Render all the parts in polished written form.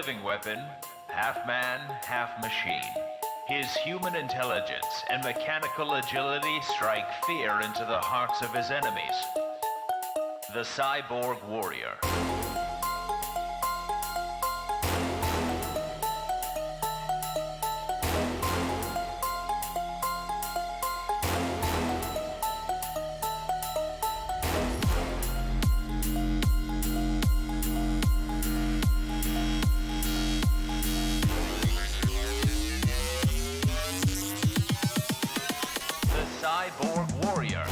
living weapon, half man, half machine. His human intelligence and mechanical agility strike fear into the hearts of his enemies. The Cyborg Warrior. Cyborg Warrior.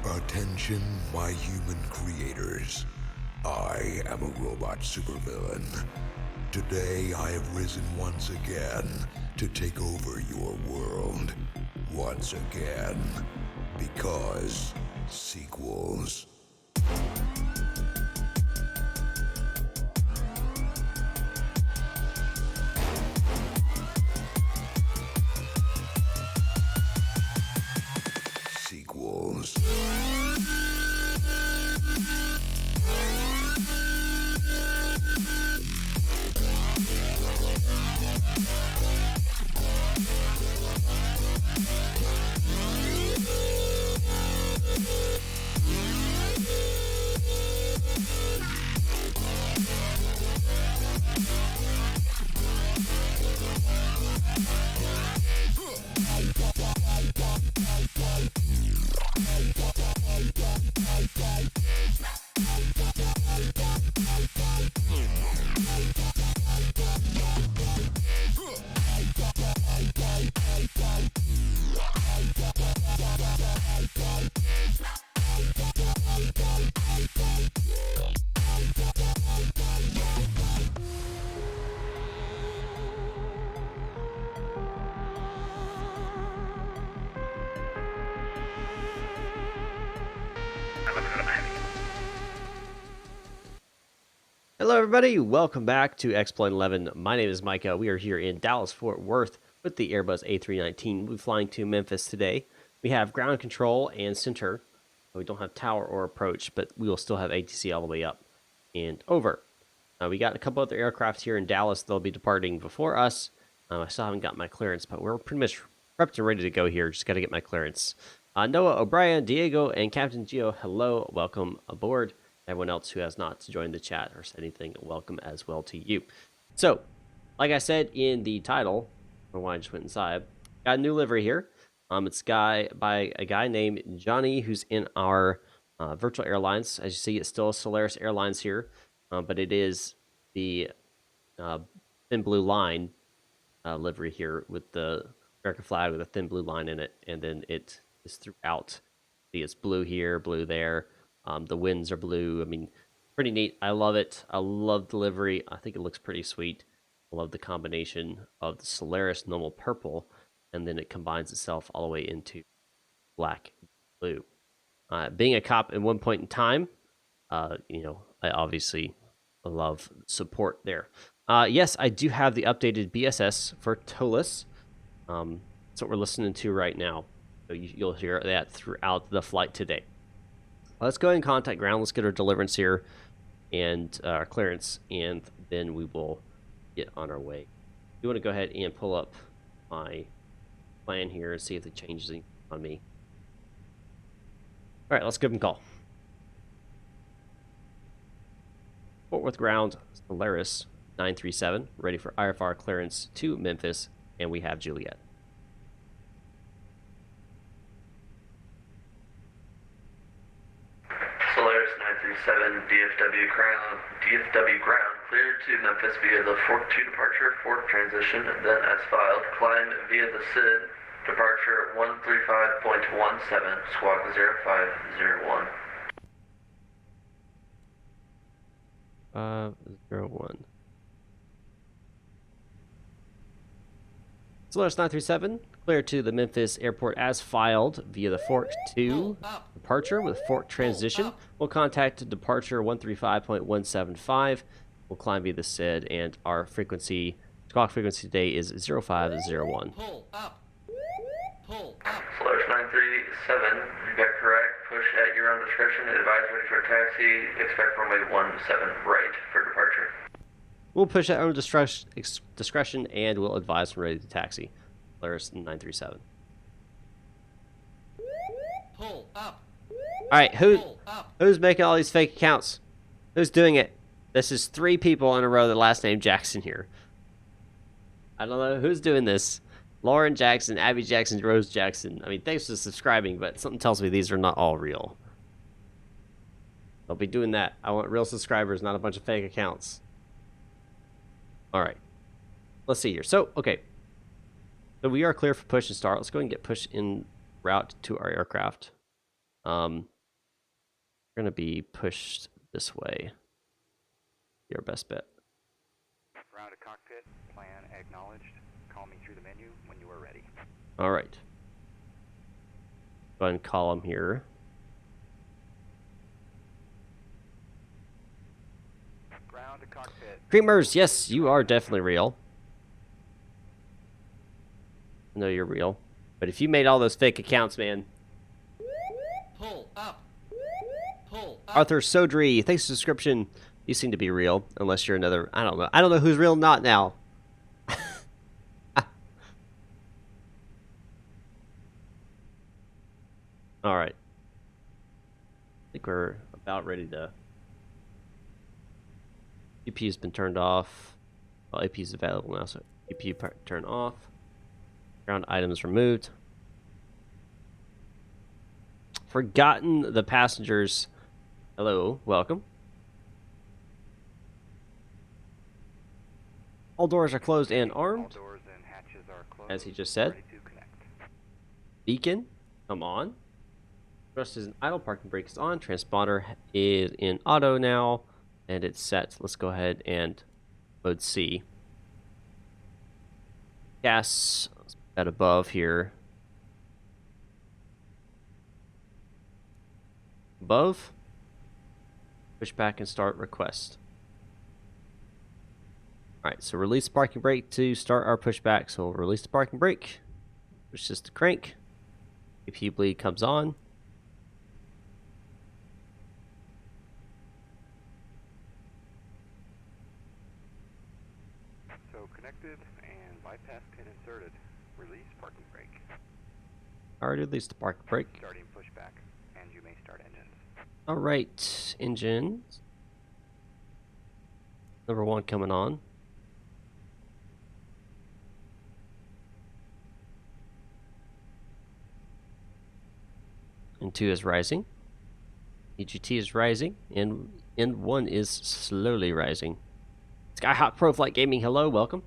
Attention, my human creators. I am a robot supervillain. Today I have risen once again to take over your world. Once again. Because sequels. Sequels. Hello everybody, welcome back to Exploit 11. My name is Micah. We are here in Dallas, Fort Worth with the Airbus A319. We're flying to Memphis today. We have ground control and center. We don't have tower or approach, but we will still have ATC all the way up and over. We got a couple other aircraft here in Dallas. They'll be departing before us. I still haven't got my clearance, but we're pretty much prepped and ready to go here. Just got to get my clearance. Noah, O'Brien, Diego, and Captain Geo, hello. Welcome aboard. Everyone else who has not joined the chat or said anything, welcome as well to you. So, like I said in the title, or why I just went inside, got a new livery here. It's by a guy named Johnny, who's in our virtual airlines. As you see, it's still a Solaris Airlines here, but it is the thin blue line livery here with the American flag with a thin blue line in it, and then it is throughout. See, it's blue here, blue there. The winds are blue. I mean, pretty neat. I love it. I love the livery. I think it looks pretty sweet. I love the combination of the Solaris normal purple, and then it combines itself all the way into black and blue. Being a cop at one point in time, I obviously love support there. Yes, I do have the updated BSS for ToLiss. That's what we're listening to right now. So you'll hear that throughout the flight today. Let's go ahead and contact ground. Let's get our deliverance here and our clearance, and then we will get on our way. You want to go ahead and pull up my plan here and see if it changes anything on me. All right, let's give them a call. Fort Worth ground, Solaris 937, ready for Ifr clearance to Memphis, and we have Juliet. Solaris 937, DFW ground, cleared to Memphis via the Fork 2 departure, Fork transition, then as filed, climb via the SID, departure 135.17, squawk 0501. 501. Solaris 937, clear to the Memphis airport as filed via the Fork 2 departure with Fork transition. We'll contact departure 135.175. We'll climb via the SID, and our frequency, squawk frequency today is 0501. Pull up. Solaris 937, you got correct. Push at your own discretion. Advise ready for taxi. Expect runway 17 right for departure. We'll push at our own discretion, and we'll advise when ready to taxi. Solaris 937. Pull up. All right, who's making all these fake accounts? Who's doing it? This is 3 people in a row. The last name Jackson here. I don't know who's doing this. Lauren Jackson, Abby Jackson, Rose Jackson. I mean, thanks for subscribing, but something tells me these are not all real. Don't be doing that. I want real subscribers, not a bunch of fake accounts. All right. Let's see here. So, okay. So we are clear for push and start. Let's go ahead and get push in route to our aircraft. We're going to be pushed this way. Be our best bet. Ground to cockpit, plan acknowledged. Call me through the menu when you are ready. All right. Go ahead and call them here. Ground to cockpit. Creamers, yes, you are definitely real. I know you're real. But if you made all those fake accounts, man. Pull up. Arthur Sodri, thanks for the subscription. You seem to be real, unless you're another. I don't know. I don't know who's real and not now. All right. I think we're about ready to. EP has been turned off. Well, AP is available now, so EP turn off. Ground items removed. Forgotten the passengers. Hello, welcome. All doors are closed and armed. All doors and hatches are closed. As he just said. Ready to connect. Beacon, come on. Thrust is in idle, parking brake is on. Transponder is in auto now, and it's set. Let's go ahead and mode C. Gas at above here. Above. Push back and start request. Alright, so release parking brake to start our pushback. So we'll release the parking brake. Push this to crank. AP bleed comes on. So connected and bypass pin inserted. Release parking brake. Already released the parking brake. Starting pushback, and you may start engines. Alright, engines. Number 1 coming on. And 2 is rising. EGT is rising, and N1 is slowly rising. Skyhawk Pro Flight Gaming, hello, welcome.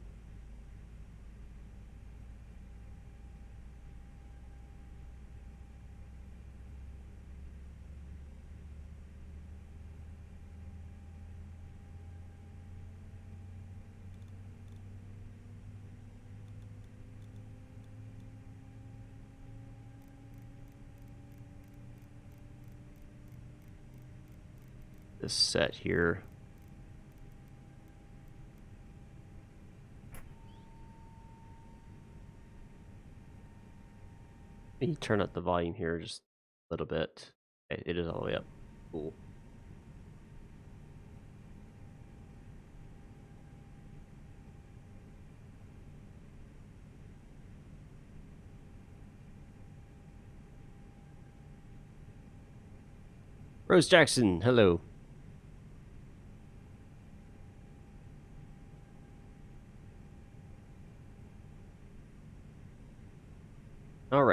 This set here. Maybe turn up the volume here just a little bit. Okay, it is all the way up. Cool. Rose Jackson, hello.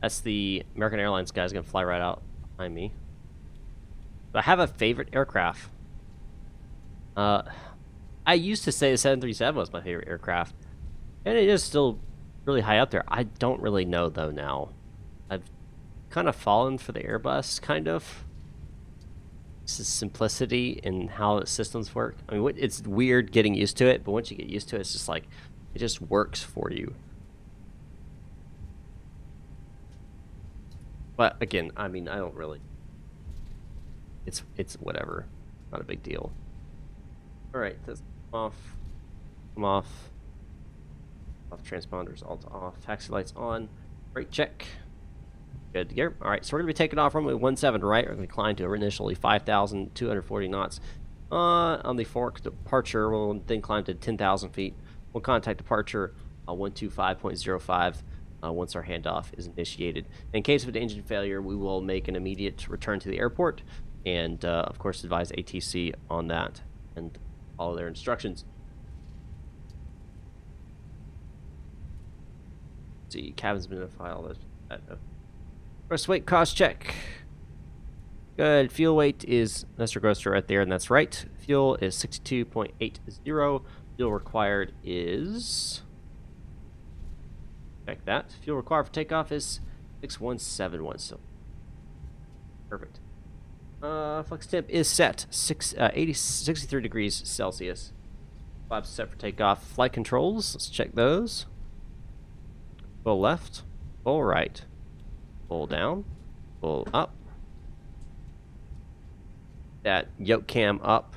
That's the American Airlines guy's gonna fly right out behind me. But I have a favorite aircraft. I used to say the 737 was my favorite aircraft, and it is still really high up there. I don't really know though now. I've kind of fallen for the Airbus, kind of. It's the simplicity in how the systems work. I mean, it's weird getting used to it, but once you get used to it, it's just like, it just works for you. But again, I mean, I don't really. It's whatever, not a big deal. All right, that's off. Come off. Off transponders, alt off. Taxi lights on. Brake check. Good to go. All right, so we're gonna be taking off runway 17 right. We're gonna climb to initially 5,240 knots. On the fork departure, we'll then climb to 10,000 feet. We'll contact departure 125.05 once our handoff is initiated. In case of an engine failure, we will make an immediate return to the airport, and of course advise ATC on that and follow their instructions. Let's see, cabin's been filed. First weight cost check. Good. Fuel weight is Mr. Grosser right there, and that's right. Fuel is 62.80. Fuel required is. Check that. Fuel required for takeoff is 6171. So perfect. Flex temp is set 63 degrees Celsius. Flaps set for takeoff. Flight controls. Let's check those. Full left. Full right. Full down. Full up. That yoke cam up.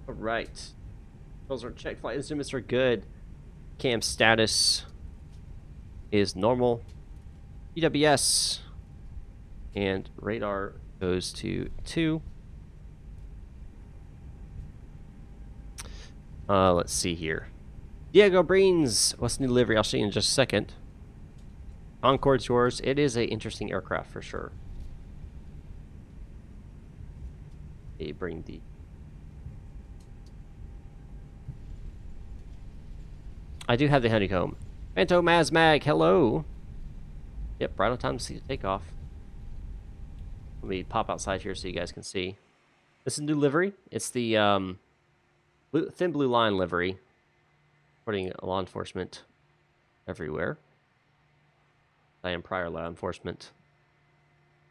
All right. Those are checked. Flight instruments are good. Cam status is normal. EWS and radar goes to 2. Let's see here. Diego Breen's, what's the new livery? I'll show you in just a second. Concorde's yours. It is an interesting aircraft for sure. They bring the. I do have the honeycomb. Phantom Mazmag, hello. Yep, right on time to see the takeoff. Let me pop outside here so you guys can see. This is new livery. It's the thin blue line livery. Putting law enforcement everywhere. I am prior law enforcement.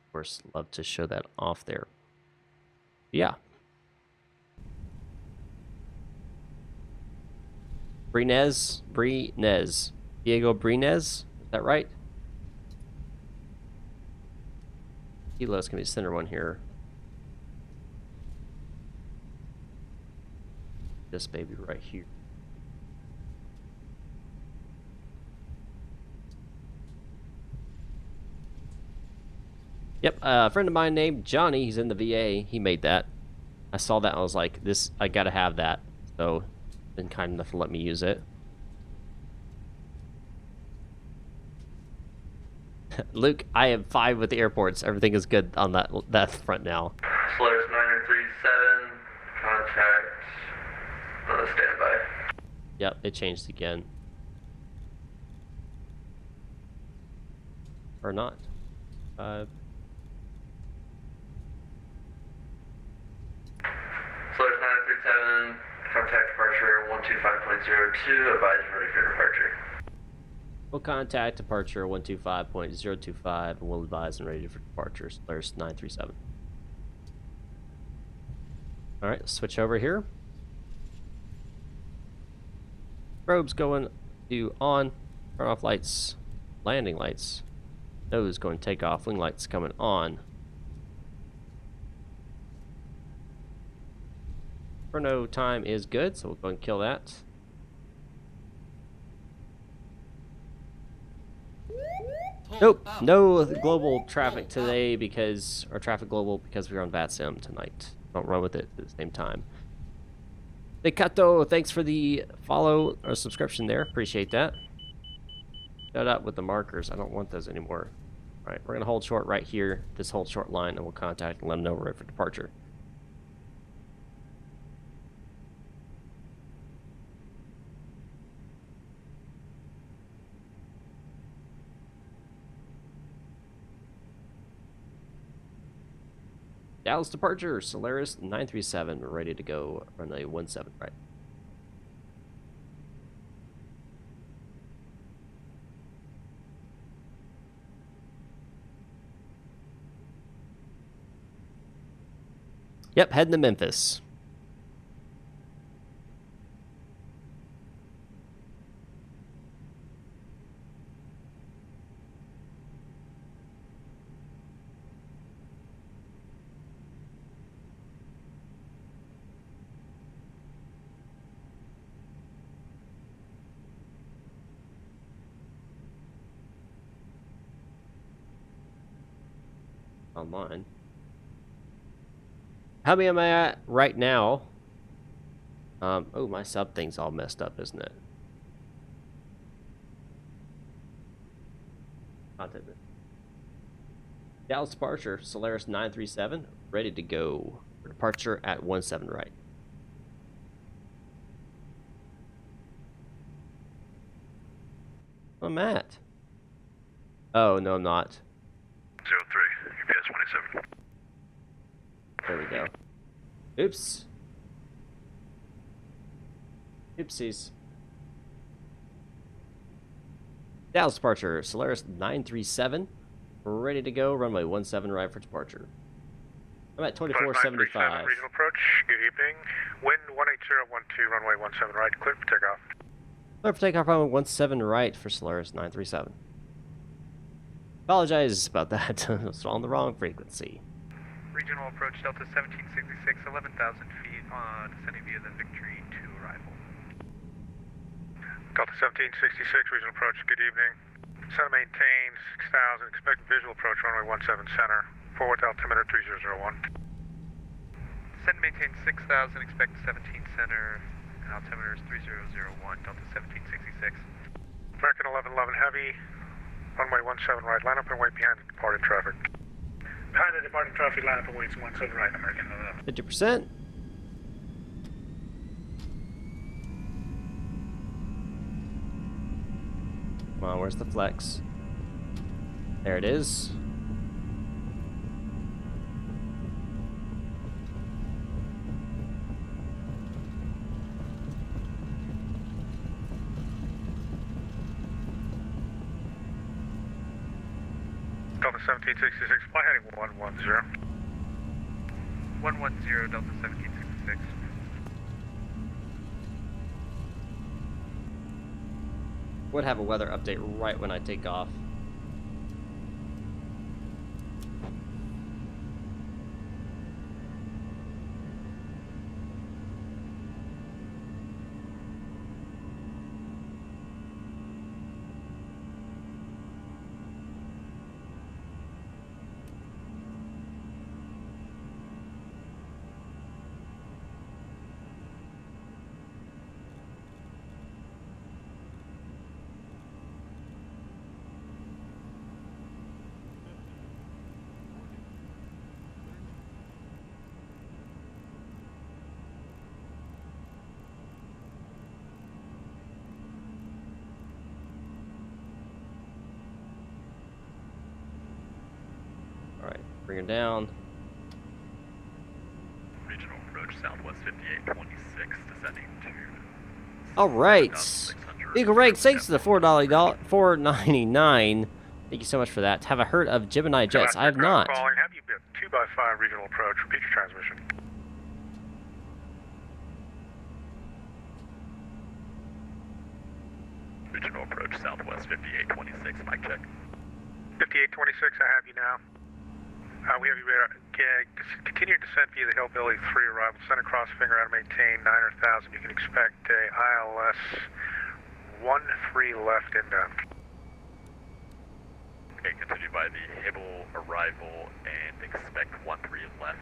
Of course, love to show that off there. Yeah. Brines. Diego Brines. Is that right? Kilo's gonna be the center one here. This baby right here. Yep, a friend of mine named Johnny, he's in the VA, he made that. I saw that and I was like, this, I gotta have that. So, been kind enough to let me use it. Luke, I am fine with the airports. Everything is good on that front now. Solaris 937, contact, standby. Yep, it changed again. Or not. Solaris 937, contact departure 125.02, advise ready for departure. We'll contact departure 125.025 and we'll advise and ready for departure. Solaris 937. Alright, switch over here. Probes going to on, turn off lights, landing lights. Nose going to take off, wing lights coming on. Chrono time is good, so we'll go and kill that. Nope, no global traffic today because, or traffic global because we're on VATSIM tonight. Don't run with it at the same time. Decato, thanks for the follow or subscription there. Appreciate that. Shut up with the markers. I don't want those anymore. All right, we're going to hold short right here, this hold short line, and we'll contact and let them know we're ready for departure. Dallas departure, Solaris 937, ready to go, runway 17 right. Yep, heading to Memphis. Online. How many am I at right now? Oh, my sub thing's all messed up, isn't it? Dallas departure, Solaris 937, ready to go. For departure at 17 right. I'm at. Oh, no, I'm not. 03, UPS 27. There we go. Oops. Oopsies. Dallas departure, Solaris 937, ready to go, runway 17 right for departure. I'm at 2475. Regional approach, good evening. Wind 18012, runway 17 right, clear for takeoff. Clear for takeoff, runway 17 right for Solaris 937. Apologize about that. It's on the wrong frequency. Regional approach Delta 1766, 11,000 feet on descending via the Victory 2 arrival. Delta 1766, regional approach, good evening. Center maintain 6,000, expect visual approach, runway 17 center. Forward altimeter 3001. Descend maintain 6,000, expect 17 center, and altimeter is 3001, Delta 1766. American 1111 heavy, runway 17 right, line up and wait behind the departing traffic. Behind the departing traffic, line up and wait 17 right, American 11. 50%. Come on, where's the flex? There it is. Delta 1766, fly heading 110. 110, Delta 1766. Would have a weather update right when I take off. Alright, bring her down. Regional approach Southwest 5826, descending to... Alright. Eagle Ranks, thanks to the $4.99. Thank you so much for that. Have I heard of Gemini Jets? I have not. Calling, have you been 2x5 regional approach, repeat your transmission. Regional approach Southwest 5826, mic check. 5826, I have you now. We have you continue descent via the Hillbilly 3 arrival. Send across finger out to maintain 9,000. You can expect a ILS 13 left inbound. Okay, continue by the Hibble arrival and expect 13 left,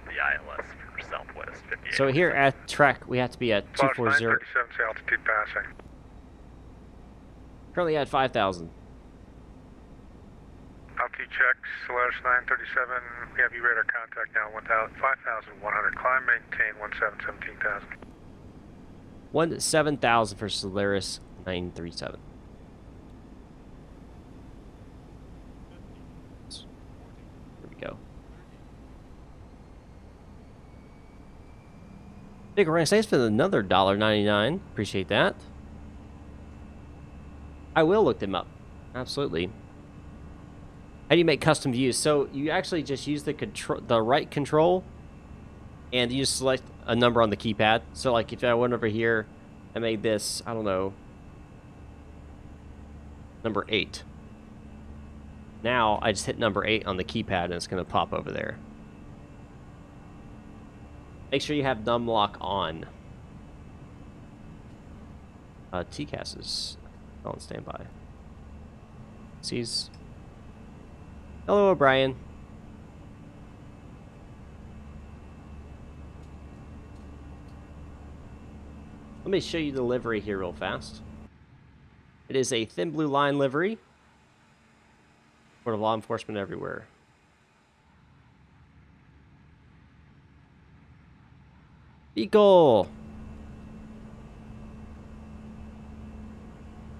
the ILS for Southwest 58. So here at track, we have to be at 240. 937 altitude passing. Currently at 5,000. Altitude check, Solaris 937. We have you radar contact now, 5,100. Climb, maintain 17,000. 17,000 for Solaris 937. There we go. Big Ryan, thanks for another $1.99. Appreciate that. I will look them up. Absolutely. How do you make custom views? So you actually just use the right control, and you just select a number on the keypad. So like if I went over here and made this, I don't know, number 8. Now I just hit number 8 on the keypad and it's going to pop over there. Make sure you have num lock on. TCAS is on standby. Sees. Hello, O'Brien. Let me show you the livery here real fast. It is a thin blue line livery for law enforcement everywhere. Beagle!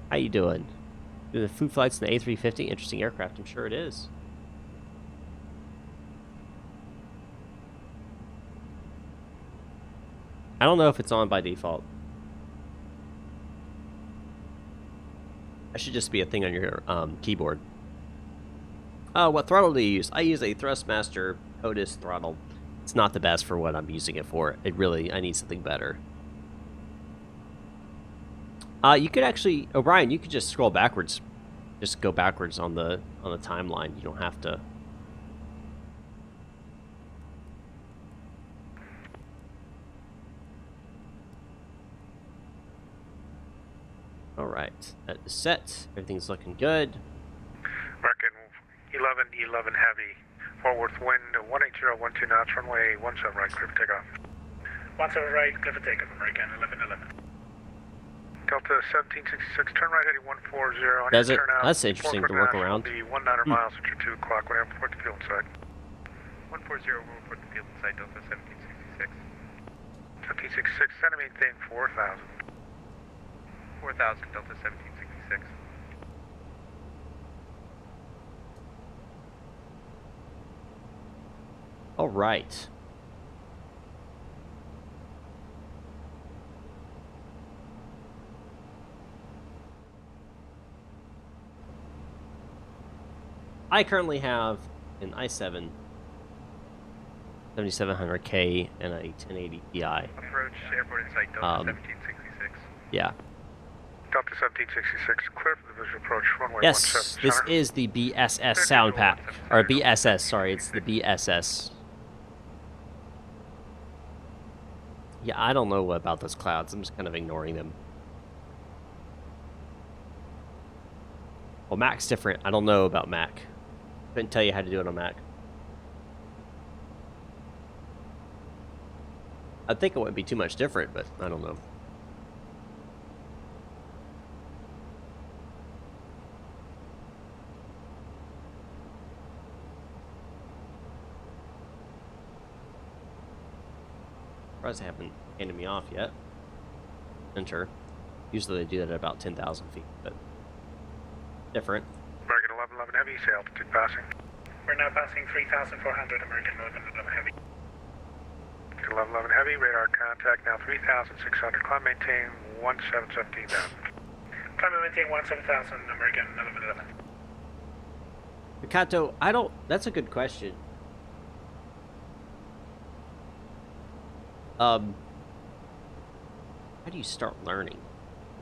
How you doing? Do the food flights in the A350? Interesting aircraft, I'm sure it is. I don't know if it's on by default. That should just be a thing on your keyboard. What throttle do you use? I use a Thrustmaster POTUS throttle. It's not the best for what I'm using it for. I need something better. You could actually, O'Brien, you could just scroll backwards. Just go backwards on the timeline. You don't have to. All right, that is set. Everything's looking good. American 11 Heavy. Fort Worth wind 180, 12 knots, runway 17 right, clear for takeoff. 17 right, clear for takeoff, American 1111. Delta 1766, turn right heading 140. On Does your it? turn out, That's interesting to work around. Will be 1900 miles at your 2 o'clock when I report the field inside. 140 will report the field inside Delta 1766. 1766, send a maintain 4000. 4000 Delta 1766. All right. I currently have an i7 7700K and a 1080 Ti. Approach airport inside Delta 1766. Yeah. Delta 1766, clear for the visual approach, runway Yes, 17 this center. is the BSS sound pack. Or BSS, sorry, it's the BSS. Yeah, I don't know about those clouds. I'm just kind of ignoring them. Well, Mac's different. I don't know about Mac. Couldn't tell you how to do it on Mac. I think it wouldn't be too much different, but I don't know. Surprised they haven't handed me off yet. Enter. Usually they do that at about 10,000 feet, but different. American 1111 Heavy, say altitude passing. We're now passing 3,400, American 1111 Heavy. 1111 Heavy, radar contact now 3,600, climb maintain 1717 down. Climb and maintain 17,000, American 1111. Mikato, that's a good question. How do you start learning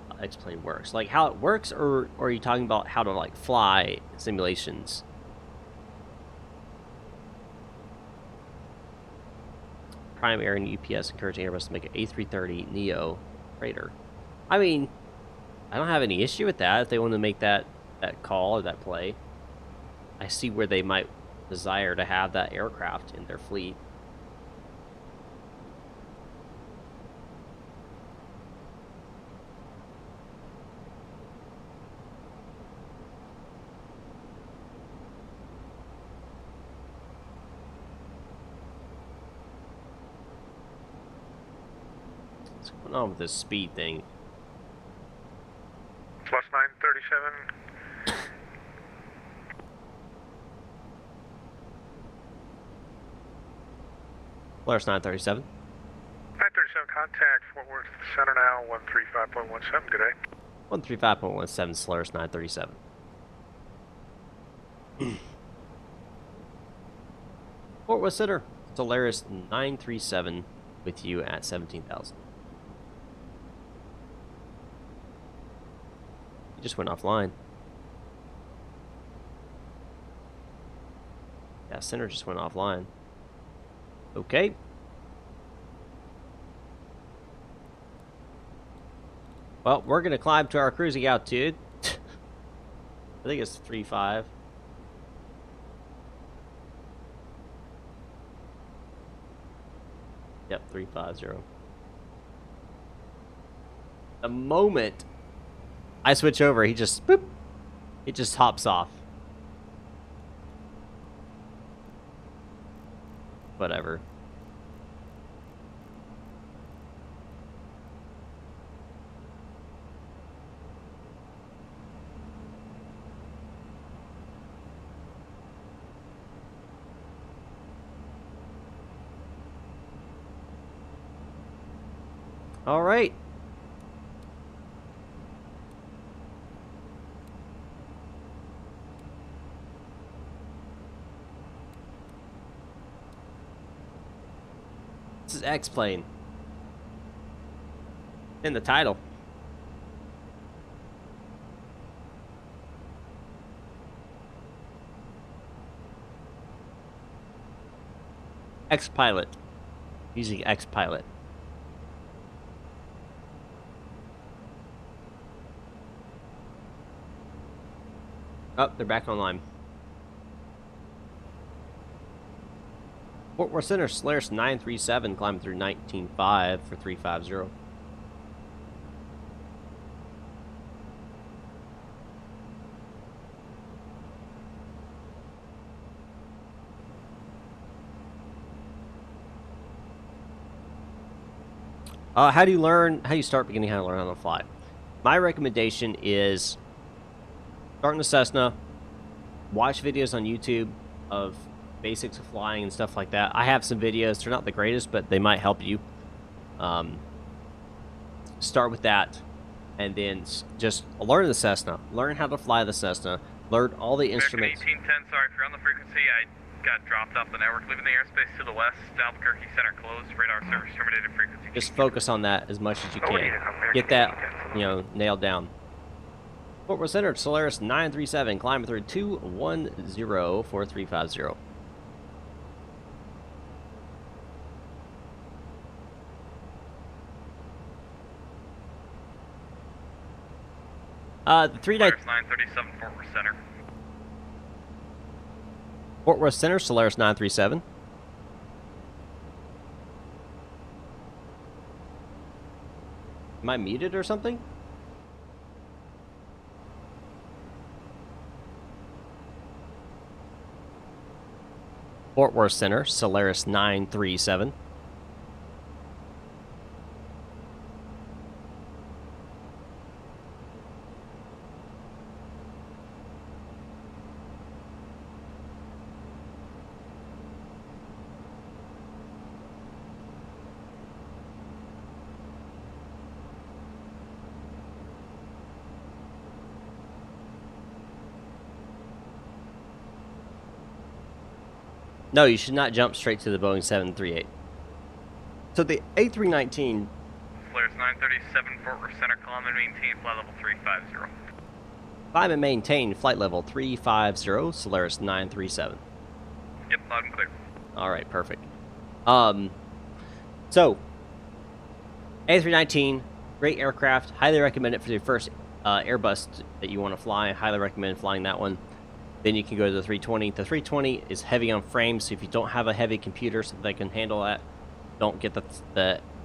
how X-Plane works? Like how it works, or are you talking about how to like fly simulations? Prime Air and UPS encouraging Airbus to make an A330 Neo freighter. I mean, I don't have any issue with that if they want to make that call or that play. I see where they might desire to have that aircraft in their fleet. What's going on with this speed thing? Plus 937. Solaris 937. 937, contact Fort Worth Center now, 135.17, good day. 135.17 Solaris 937. Fort Worth Center, Solaris 937 with you at 17,000. You just went offline. Yeah, center just went offline. Okay. Well, we're going to climb to our cruising altitude. I think it's 3.5. Yep, 350. The moment I switch over, he just, boop, it just hops off. Whatever. All right. This is X-Plane. In the title. X-Pilot. Using X-Pilot. Oh, they're back online. Fort Worth Center, Solaris 937, climbing through 19.5 for 350. How do you start beginning how to learn how to fly? My recommendation is start in the Cessna, watch videos on YouTube of basics of flying and stuff like that. I have some videos. They're not the greatest, but they might help you. Start with that, and then just learn the Cessna. Learn how to fly the Cessna. Learn all the instruments. 1810, sorry if you're on the frequency. I got dropped off the network. Leaving the airspace to the west. Albuquerque Center closed. Radar service terminated. Frequency. Just focus on that as much as you can. Get that, nailed down. Fort Worth Center, Solaris 937, climbing through 210 for 350. The 39 937 Fort Worth Center. Fort Worth Center, Solaris 937. Am I muted or something? Fort Worth Center, Solaris 937. No, you should not jump straight to the Boeing 738. So the A319... Solaris 937, Fort Worth Center, climb and maintain flight level 350. Climb and maintain flight level 350, Solaris 937. Yep, loud and clear. All right, perfect. So, A319, great aircraft. Highly recommend it for your first Airbus that you want to fly. Highly recommend flying that one. Then you can go to the 320. The 320 is heavy on frames, so if you don't have a heavy computer so that can handle that, don't get the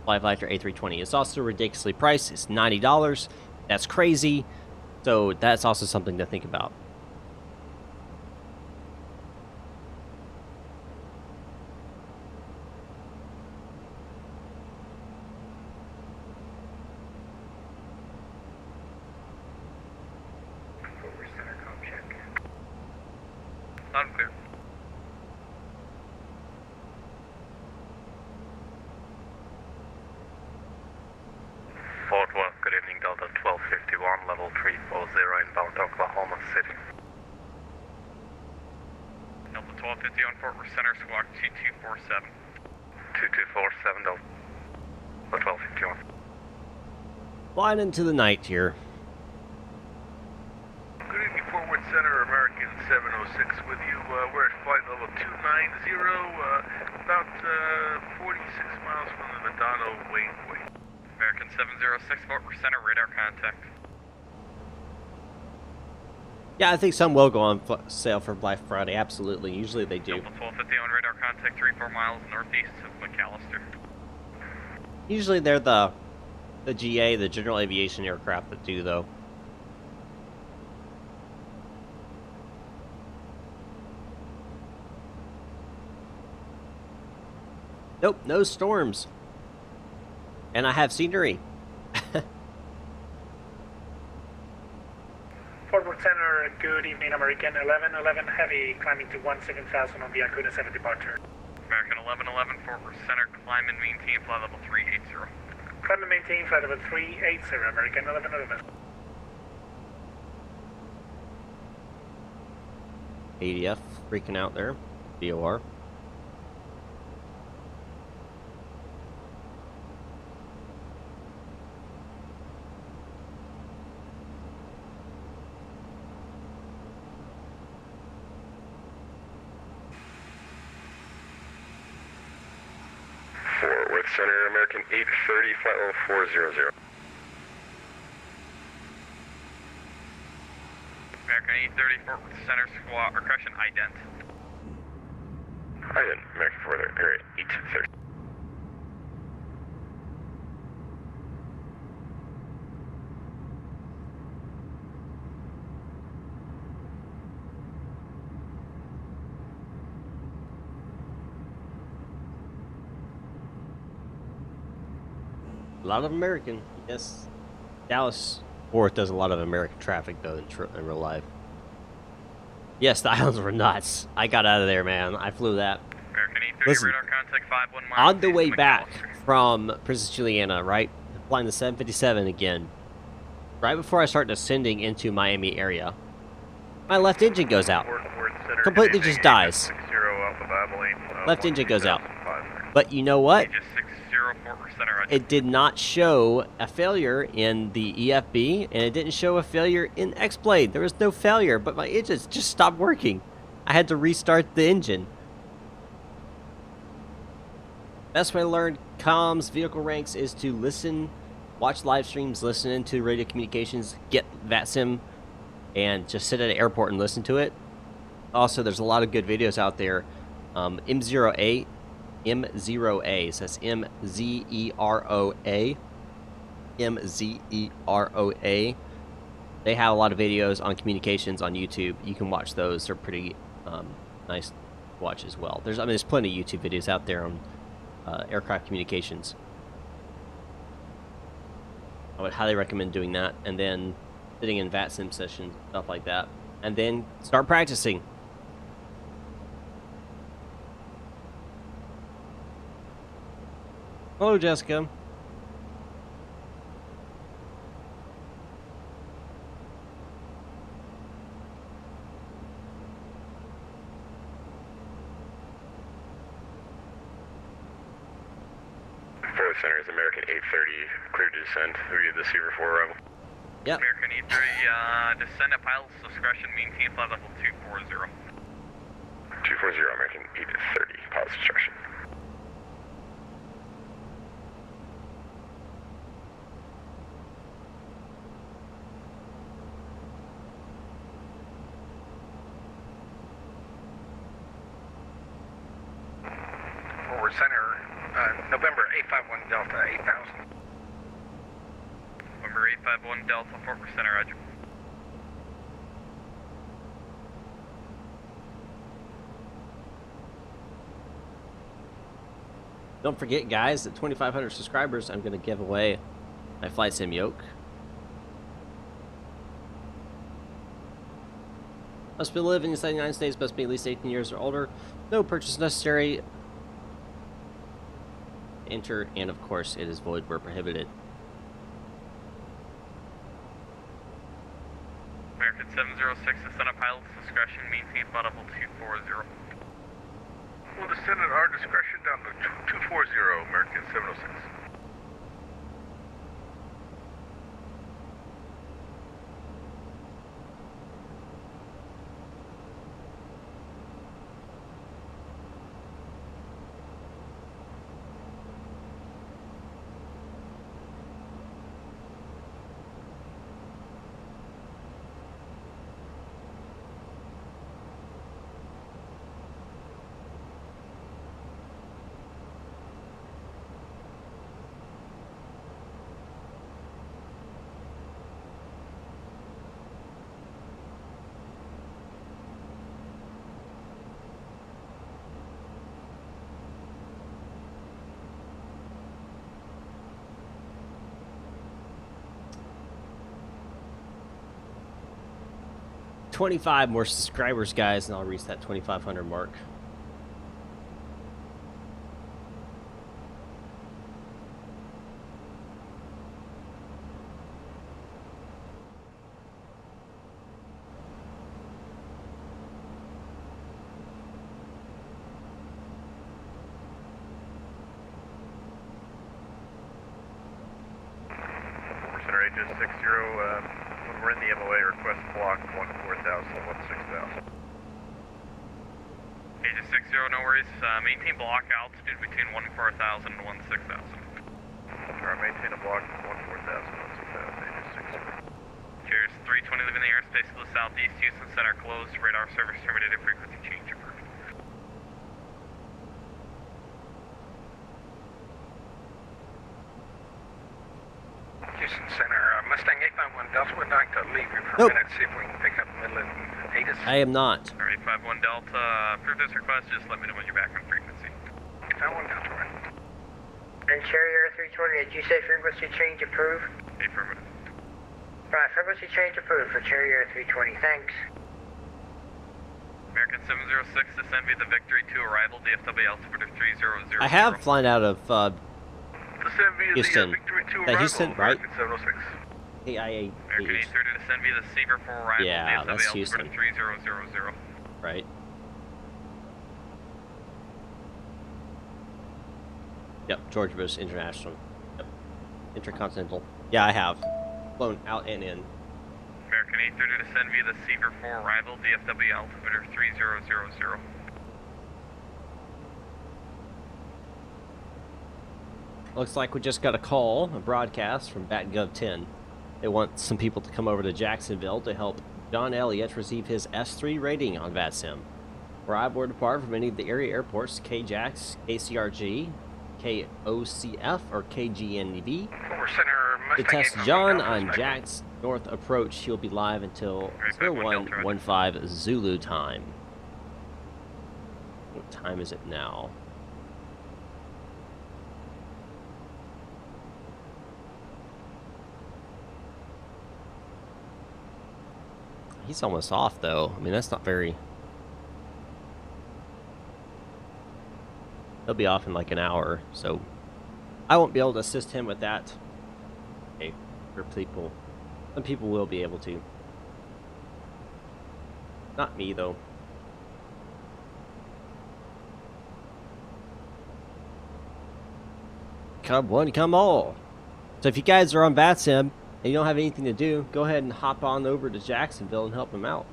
Flyfighter A320. It's also ridiculously priced. It's $90. That's crazy. So that's also something to think about. Loud and clear. 50 on Fort Worth Center, squawk 2247. 2247, Delta 1251. Flying into the night here. Good evening, Fort Worth Center, American 706 with you. We're at flight level 290, about 46 miles from the Madonna Wayne. American 706, Fort Worth Center, radar contact. Yeah, I think some will go on sale for Black Friday. Absolutely. Usually they do. Delta 1250 on radar contact, 34 miles northeast of McAllister. Usually they're the GA, the general aviation aircraft that do, though. Nope, no storms. And I have scenery. Fort Worth Center, good evening, American 1111 Heavy, climbing to 17,000 on the Acuna 7 departure. American 1111, Fort Worth Center, climb and maintain flight level 380. Climb and maintain flight level 380, American 1111. ADF freaking out there. VOR. Fort Worth Center, American 830, flight level 400. American 830, Fort Worth Center, squawk, or correction, ident. Ident, American 830. A lot of American, yes. Dallas Fort Worth does a lot of American traffic, though, in real life. Yes, the islands were nuts. I got out of there, man. I flew that. American 830, Listen, radar contact 51 miles. on the way east of back McAllister. from Princess Juliana, right? Flying the 757 again. Right before I start descending into Miami area, my left engine goes out. Fort Worth Center, Completely just dies. 60 Alpha Babylon, Left engine goes out. 1005. But you know what? Aegis 60, Fort Worth Center, roger. It did not show a failure in the EFB, and it didn't show a failure in X-Blade. There was no failure, but my engines just stopped working. I had to restart the engine. Best way to learn comms, vehicle ranks, is to listen, watch live streams, listen into radio communications, get VATSIM, and just sit at an airport and listen to it. Also, there's a lot of good videos out there. M0A, so that's M-Z-E-R-O-A. M-Z-E-R-O-A. They have a lot of videos on communications on YouTube. You can watch those. They're pretty nice to watch as well. There's plenty of YouTube videos out there on aircraft communications. I would highly recommend doing that, and then sitting in VATSIM sessions, stuff like that, and then start practicing. Hello, Jessica. Fort Center is American 830, clear to descend via the Seaver 4 arrival. Yep. American 830, descend at pilot's discretion, maintain flight level 240. 240, American 830, pilot's discretion. Forward Center, November 851 Delta 8000. November 851 Delta, Fort Worth Center, roger. Don't forget, guys, at 2,500 subscribers, I'm going to give away my flight sim yoke. Must be living inside the United States, must be at least 18 years or older. No purchase necessary. Enter, and of course, it is void where prohibited. American 706, descend at pilot's discretion, maintain flight level 240. We'll descend at our discretion down to 240, American 706. $25 more subscribers, guys, and I'll reach that 2,500 mark. Center Aegis 60, when we're in the MOA, request block 14,000, 16,000. Aegis 60, no worries. Maintain block altitude between 14,000 and 16,000. Alright, maintain a block 14,000, 16,000, Aegis 60. Cheers, 320 leaving the airspace to the southeast. Houston Center closed. Radar service terminated. Frequency change approved. Houston Center, Mustang 851 Delta would like to leave you for a minute, see if we can pick up Midland Aegis. I am not. Alright, 51 Delta, approve this request. Just let me know when you're back on frequency. 851 Delta, right? And Carrier 320, did you say frequency change approved? Affirmative. Right, frequency change approved for Carrier 320, thanks. American 706, descend via the Victory 2 arrival, DFW altimeter 3000. I have flown out of Descend via Houston. the Victory 2 Yeah, arrival, Houston, right? American 706. AIA. American 830, descend via the Seaver 4 arrival, Yeah, DFW that's altimeter Houston. 3000. Right. Yep, George Bush International. Yep. Intercontinental. Yeah, I have flown out and in. American 830, descend via the Seaver 4 arrival, DFW altimeter 3000. Looks like we just got a call, a broadcast from BatGov 10. They want some people to come over to Jacksonville to help John Elliott receive his S3 rating on VATSIM. Arrive or depart from any of the area airports, KJAX, KCRG, KOCF, or KGNV. Forward Center, To Mustang test 851 John Delta, on respect. Jack's North approach, he'll be live until Right, 0115 Zulu time. What time is it now? He's almost off, though. I mean, that's not very... He'll be off in like an hour, so I won't be able to assist him with that. Okay, for people. Some people will be able to. Not me, though. Come one, come all. So if you guys are on VATSIM and you don't have anything to do, go ahead and hop on over to Jacksonville and help him out.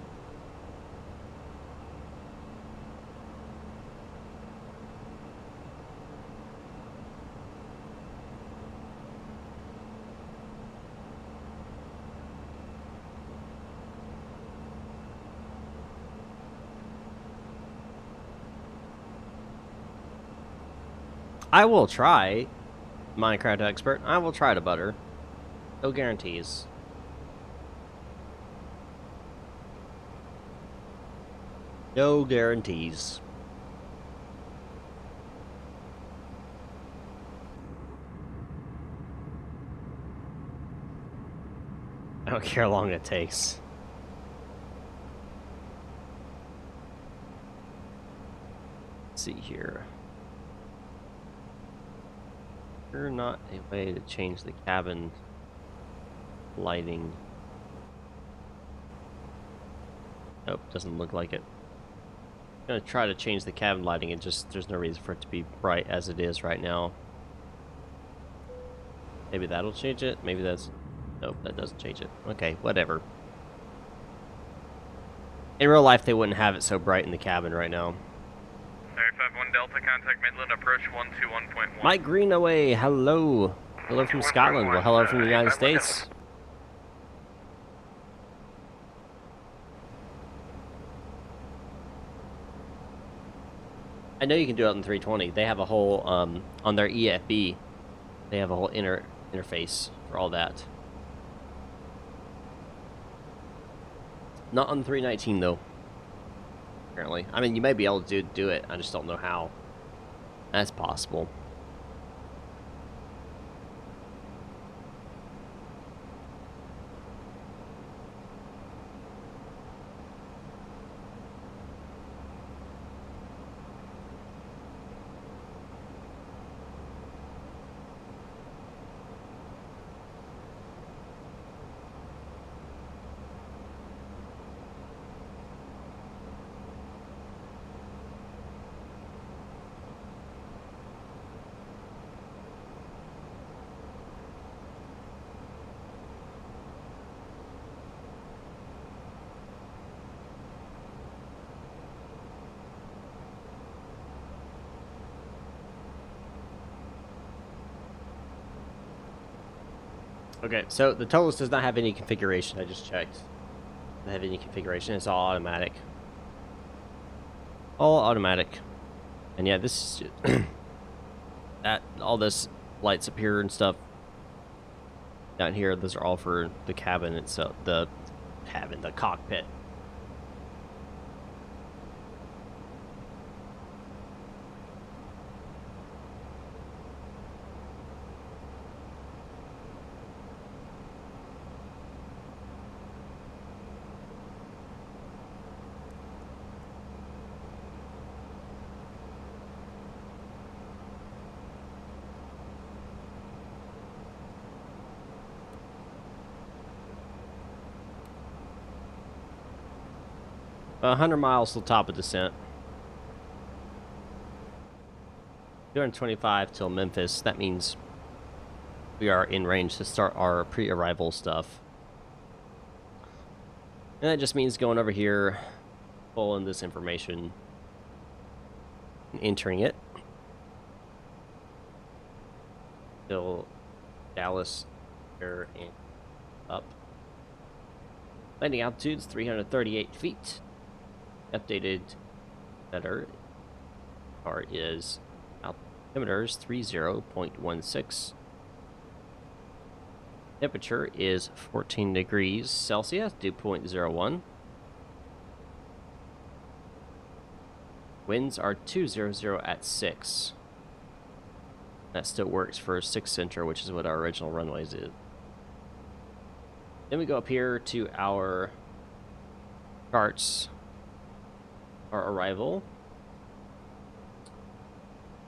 I will try, Minecraft expert. I will try to butter. No guarantees. No guarantees. I don't care how long it takes. Let's see here. There's not a way to change the cabin lighting. Nope, doesn't look like it. gonna try to change the cabin lighting. It just, there's no reason for it to be bright as it is right now. Maybe that'll change it. Maybe that's, nope, that doesn't change it. Okay, whatever. In real life, they wouldn't have it so bright in the cabin right now. 951 Delta, contact Midland, approach 121.1. Mike Greenaway, hello. Hello from Scotland. Well, hello from the United States. I know you can do it on the 320. They have a whole, on their EFB, they have a whole interface for all that. Not on the 319 though, apparently. I mean, you may be able to do it, I just don't know how. That's possible. Okay, so the ToLiss does not have any configuration. I just checked. Doesn't have any configuration. It's all automatic. All automatic. And yeah, this is that all this lights up here and stuff down here. Those are all for the cabin itself. The cockpit. About 100 miles to the top of descent. 225 till Memphis. That means we are in range to start our pre-arrival stuff. And that just means going over here, pulling this information, and entering it. Till Dallas, there and up. Landing altitude is 338 feet. Updated letter car is altimeters 30.16. Temperature is 14 degrees Celsius, dew point 0.01. Winds are 200 at 6. That still works for 6 center, which is what our original runways is. Then we go up here to our charts. Our arrival.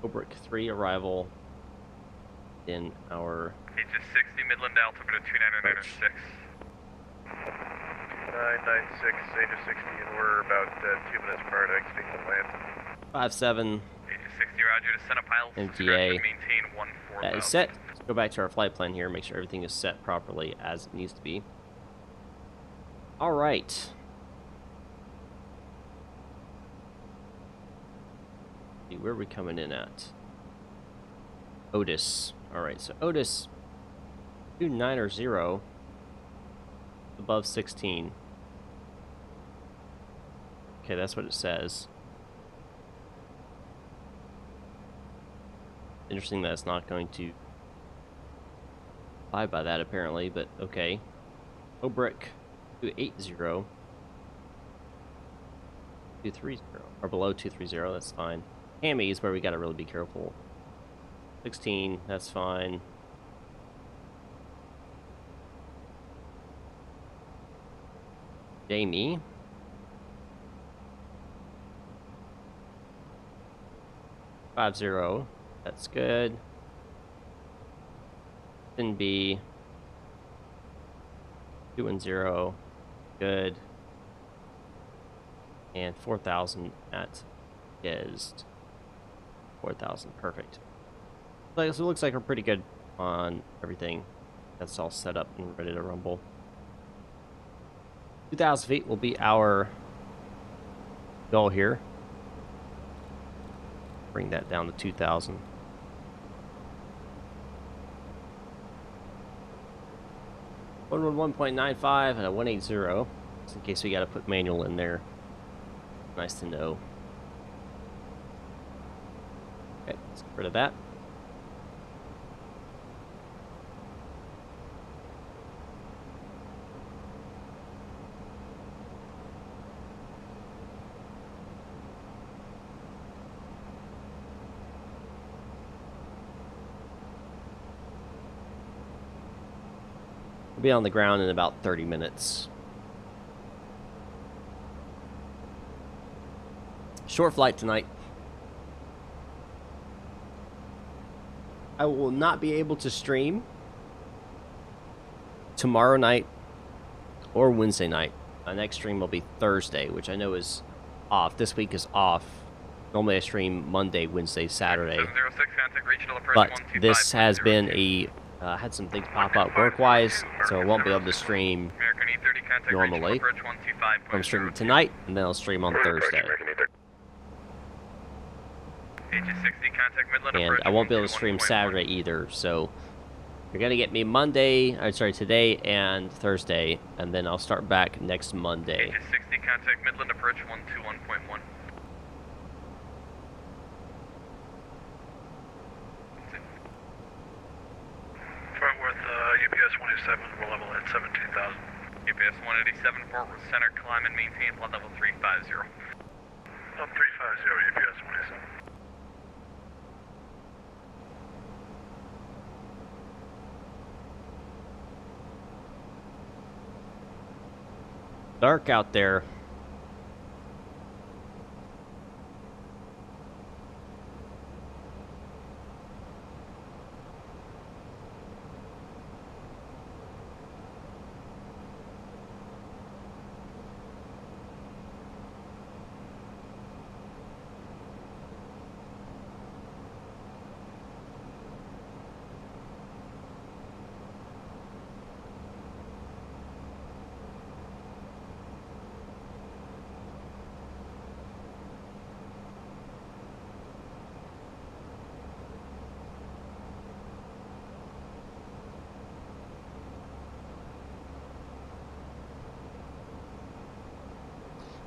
Obrick 3 arrival. In our... Aegis 60, Midland altimeter 29906. 996, Aegis 60, and we're about 2 minutes prior to exiting the land. 57. Aegis 60, roger, descent of pilots. MTA. Maintain 14,000. That is set. Let's go back to our flight plan here, make sure everything is set properly as it needs to be. Alright. Where are we coming in at? Otis. Alright, so Otis 290 above 16. Okay, that's what it says. Interesting that it's not going to abide by that apparently, but okay. Obrick 280. 230. Or below 230, that's fine. KMEM is where we gotta really be careful. 16, that's fine. Jamie. .50, that's good. Then B. 210, good. And 4,000 at is 4,000. Perfect. So it looks like we're pretty good on everything. That's all set up and ready to rumble. 2,000 feet will be our goal here. Bring that down to 2,000. .95 and a 180. Just in case we got to put manual in there. Nice to know. Okay, let's get rid of that. We'll be on the ground in about 30 minutes. Short flight tonight. I will not be able to stream tomorrow night or Wednesday night. My next stream will be Thursday, which I know is off. This week is off. Normally I stream Monday, Wednesday, Saturday. 706, contact regional approach But 125. this has been a... had some things pop up work-wise, so I won't be able to stream American E30, contact normally. regional approach 125. I'm streaming tonight, and then I'll stream on Thursday. Aegis 60, contact Midland And approach I won't be able to stream 121.1. Saturday either, so you're going to get me today and Thursday, and then I'll start back next Monday. Aegis 60, contact Midland approach 121.1. Fort Worth, UPS 187, we're level at 17,000. UPS 187, Fort Worth Center, climb and maintain flight level 350. Up 350, UPS 187. Dark out there.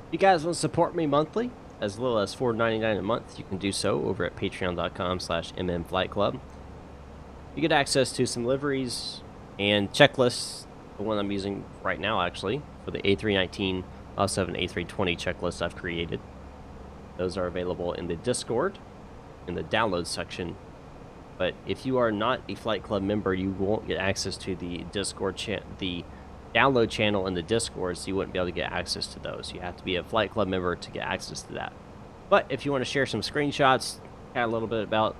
If you guys want to support me monthly, as little as $4.99 a month, you can do so over at patreon.com/mmflightclub. You get access to some liveries and checklists, the one I'm using right now actually, for the A319, also have an A320 checklist I've created. Those are available in the Discord, in the download section. But if you are not a Flight Club member, you won't get access to the Discord the download channel in the Discord, so you wouldn't be able to get access to those. You have to be a Flight Club member to get access to that. But if you want to share some screenshots, chat a little bit about,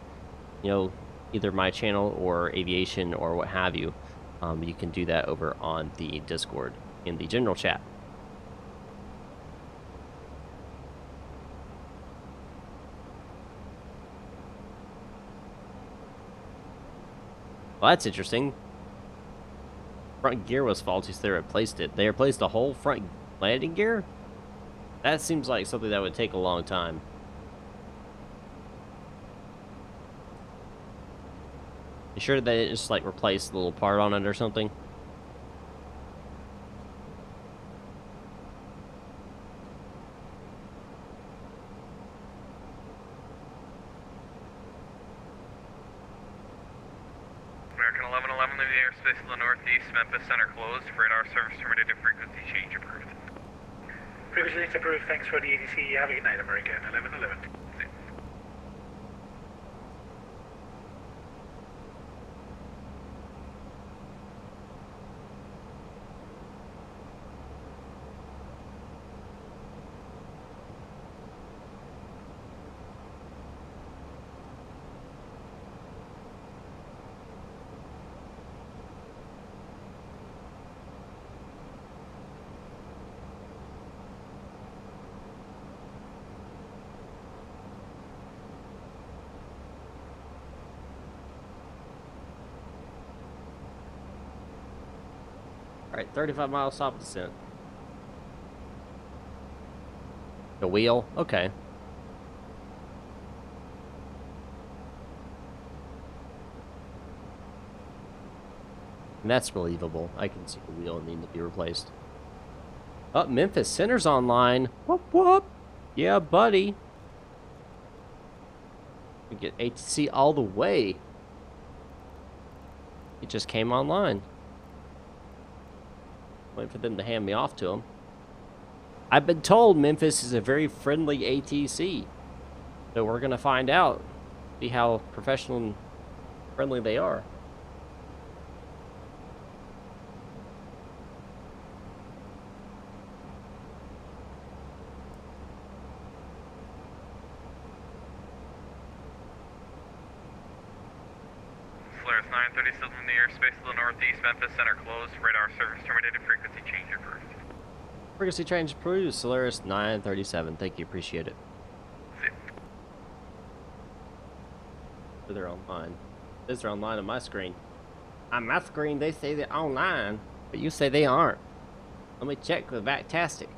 you know, either my channel or aviation or what have you, you can do that over on the Discord in the general chat. Well, that's interesting. Front gear was faulty, so they replaced it. They replaced the whole front landing gear? That seems like something that would take a long time. You sure they didn't just like replace the little part on it or something? American 1111, leaving the airspace to the northeast, Memphis Center closed, radar service terminated, frequency change approved. Frequency change approved, thanks for the ADC. Have a good night, American 1111. Alright, 35 miles stop descent. The wheel? Okay. And that's believable. I can see the wheel needing to be replaced. Oh, Memphis Center's online. Whoop, whoop. Yeah, buddy. We get ATC all the way. It just came online. Waiting for them to hand me off to them. I've been told Memphis is a very friendly ATC. So we're going to find out. See how professional and friendly they are. Solaris 930 still in the airspace to the northeast. Memphis Center closed. Radar service terminated. Frequency change approved. Frequency change approved. Solaris 937. Thank you. Appreciate it. See ya. They're online. It says they're online on my screen. On my screen, they say they're online, but you say they aren't. Let me check with VATSIM. It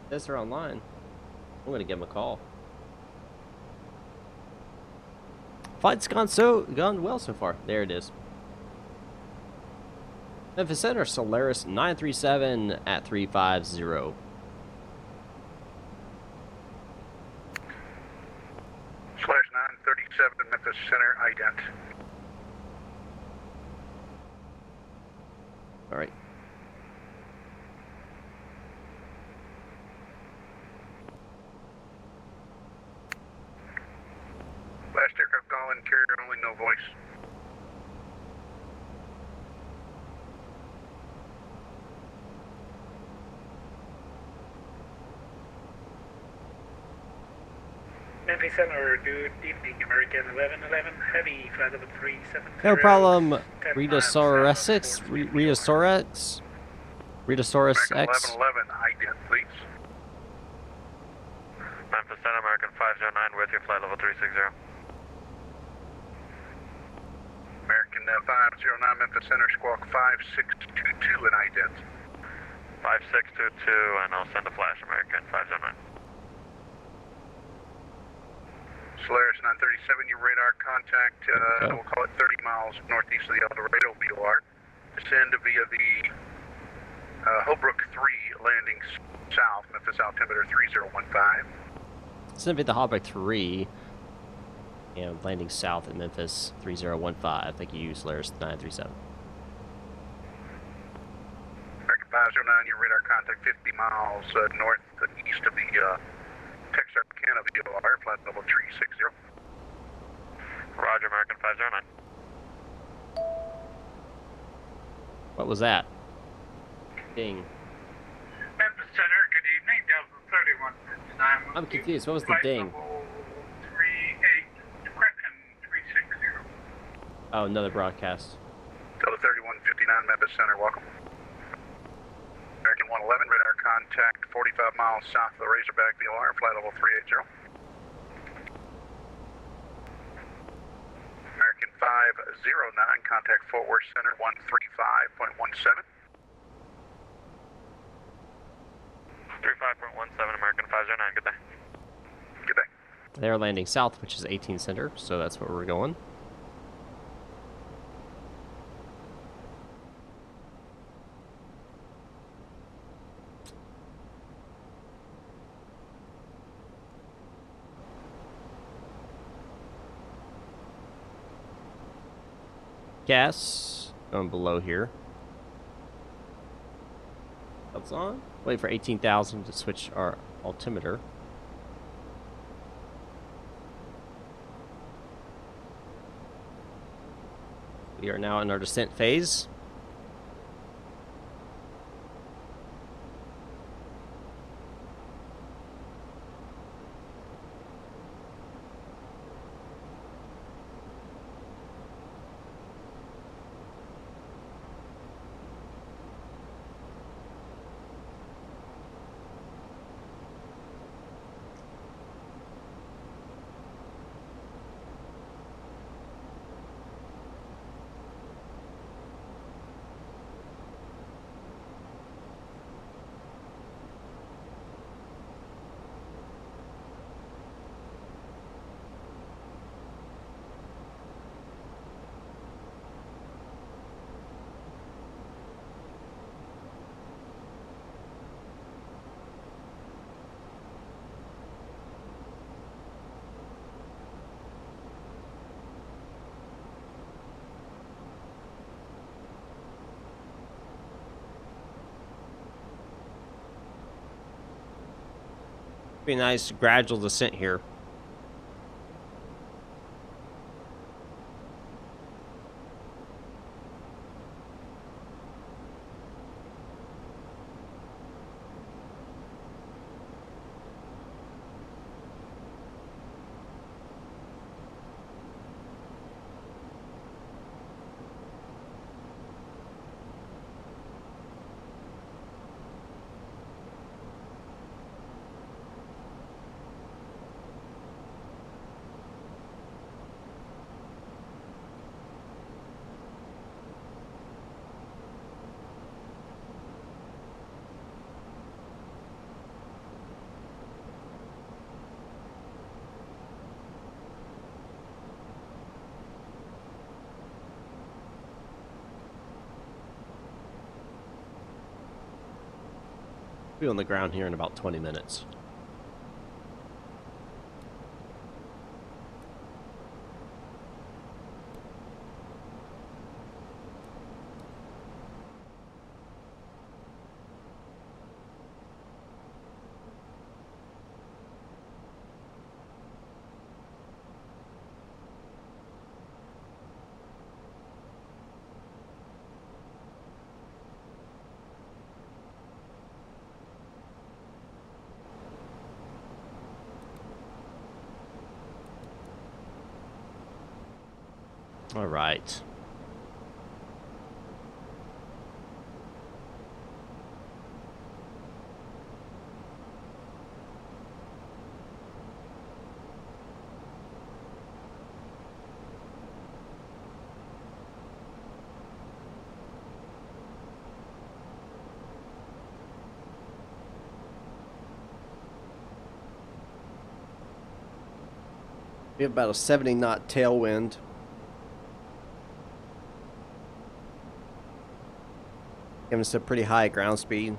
says they're online. I'm gonna give them a call. Flight's gone well so far. There it is. Memphis Center, Solaris 937 at 350. Solaris 937, Memphis Center, ident. All right. Last aircraft calling, carrier only, no voice. Memphis Center, good evening, American 1111, heavy, flight level 370. No problem. 10 Rita miles, Sorax. 740. Rita Sorax. Rita Sorax American X. 1111, ident, please. Memphis Center, American 509 with you. Flight level 360. American 509, Memphis Center, squawk 5622 in ident. 5622, and I'll send a flash. American 509. Solaris 937, your radar contact, we'll call it 30 miles northeast of the El Dorado VOR. Descend via the Holbrook 3, landing south, Memphis altimeter 3015. Send the Holbrook 3 and landing south at Memphis 3015. Thank you, Solaris 937. American 509, your radar contact 50 miles northeast of the Texarkana VOR, flight level 360. Roger, American 509. What was that? Ding. Memphis Center, good evening, Delta 3159. I'm confused. What was the ding? 38, correction 360. Oh, another broadcast. Delta 3159, Memphis Center, welcome. American 111, radar contact 45 miles south of the Razorback VOR, flight level 380. American 509, contact Fort Worth Center 135.17. 35.17, American 509. Good day. Good day. They're landing south, which is 18 center, so that's where we're going. Gas going below here. That's on. Wait for 18,000 to switch our altimeter. We are now in our descent phase. Be a nice gradual descent here. Be on the ground here in about 20 minutes. All right. We have about a 70 knot tailwind. Giving us a pretty high ground speed.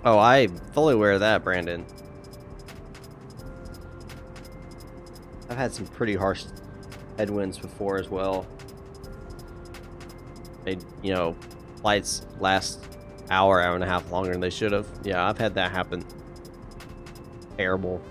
Oh, I'm fully aware of that, Brandon. I've had some pretty harsh headwinds before as well. They, you know, flights last hour and a half longer than they should have. Yeah, I've had that happen. Terrible.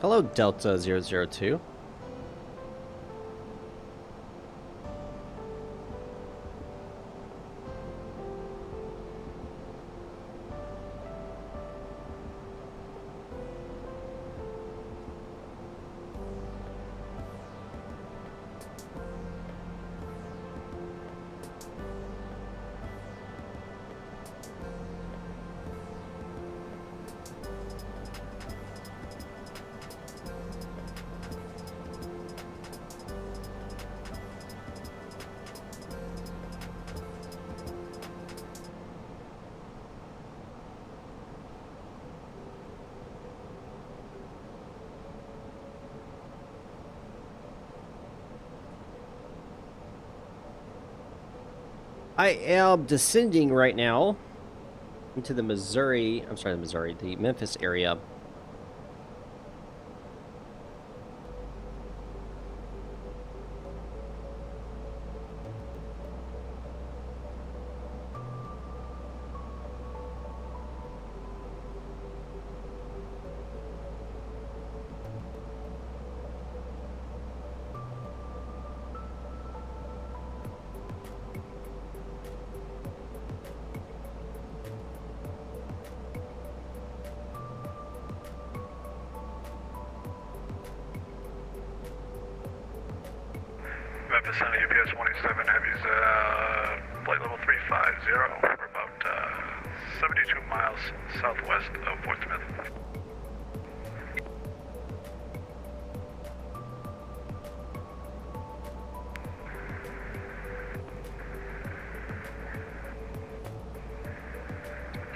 Hello, Delta 002. I am descending right now into the the Memphis area. Memphis Center, UPS 27 Heavy's flight level 350. We're about 72 miles southwest of Fort Smith.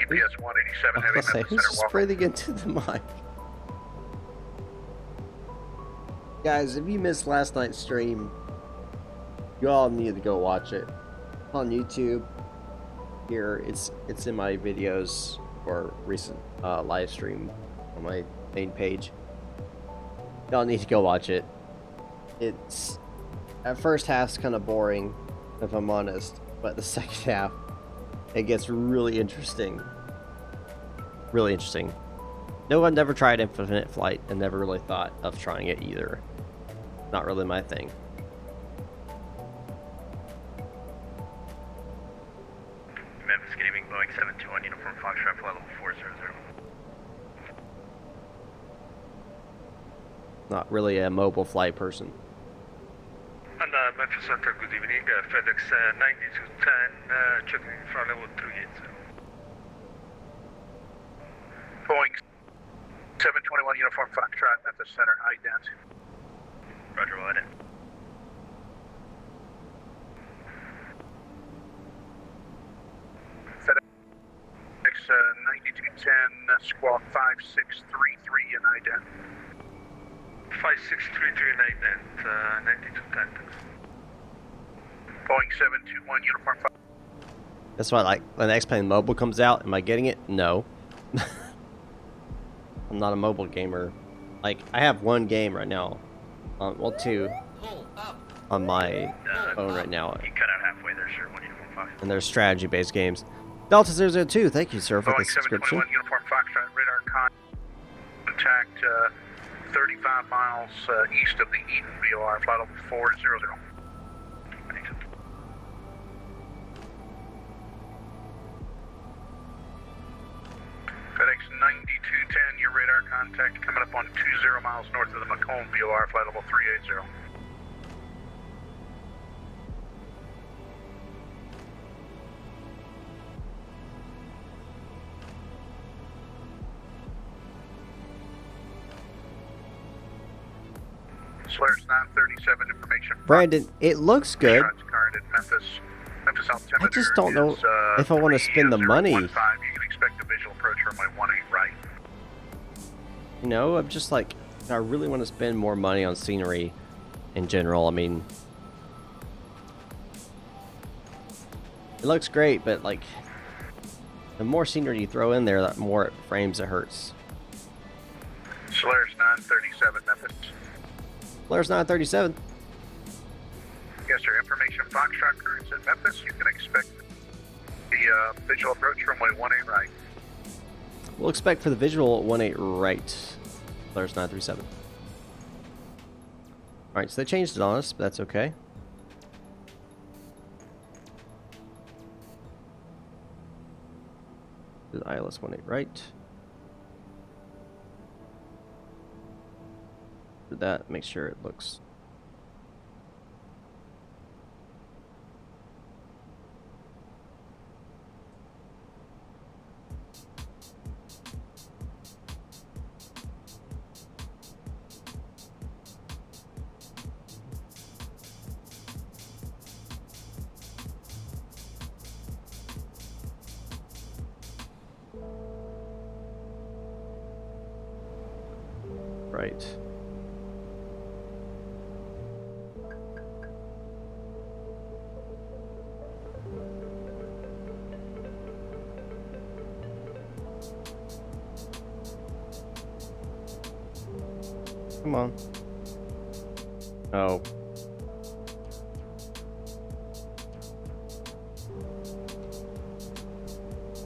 UPS 187 Heavy, Say, Memphis who's Center, welcome. breathing into the mic? Guys, if you missed last night's stream, you all need to go watch it on YouTube. Here, it's in my videos or recent live stream on my main page. Y'all need to go watch it. It's at first half's kind of boring, if I'm honest, but the second half it gets really interesting. Really interesting. No one ever tried infinite flight and never really thought of trying it either. Not really my thing. Memphis, good evening, Boeing 721, Uniform Foxtrot, flight level 400. Not really a mobile flight person. And Memphis Center, good evening. FedEx 9210, checking flight level 380. Boeing 721 Uniform Foxtrot, Memphis Center, high dance. Roger, well in. FedEx 9210, squawk 5633 in ident. 5633 in ident, 9210. Boeing 721 Uniform Foxtrot. That's why, like, when the X-Plane Mobile comes out, am I getting it? No. I'm not a mobile gamer. Like, I have one game right now. Well, two. On my phone right now. You cut out halfway there, sir. 1 Uniform Fox. And they're strategy-based games. Delta 002, thank you, sir, for the Boeing subscription. 721 Uniform Foxtrot, radar contact 35 miles east of the Eden VOR, flight level 400. FedEx 9210, your radar contact coming up on 20 miles north of the Macomb VOR, flight level 380. Solaris 937 information. Brandon, it looks good. Current at Memphis altimeter I just don't know is, if I want to spend the money. 3015. You can expect a visual approach runway 18 right. You know, I'm just like, I really want to spend more money on scenery in general. I mean, it looks great, but like, the more scenery you throw in there, the more frames it hurts. Solaris 937 Memphis. Solaris 937. Yes, sir. Information Foxtrot currents at Memphis. You can expect the visual approach runway 18 right. We'll expect for the visual 18 right. Solaris 937. Alright, so they changed it on us, but that's okay. ILS 18 right. Do that, make sure it looks. Right. Come on. Oh.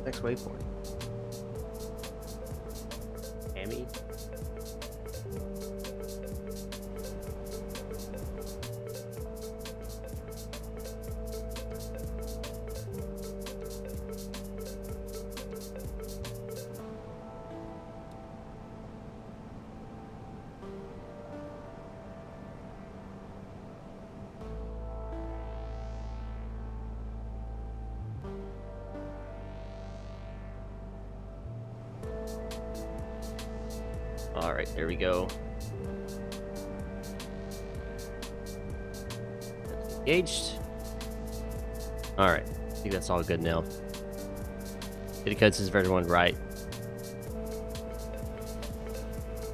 Next waypoint. Amy. All right, there we go. Engaged. All right, I think that's all good now. Did it codes for everyone right?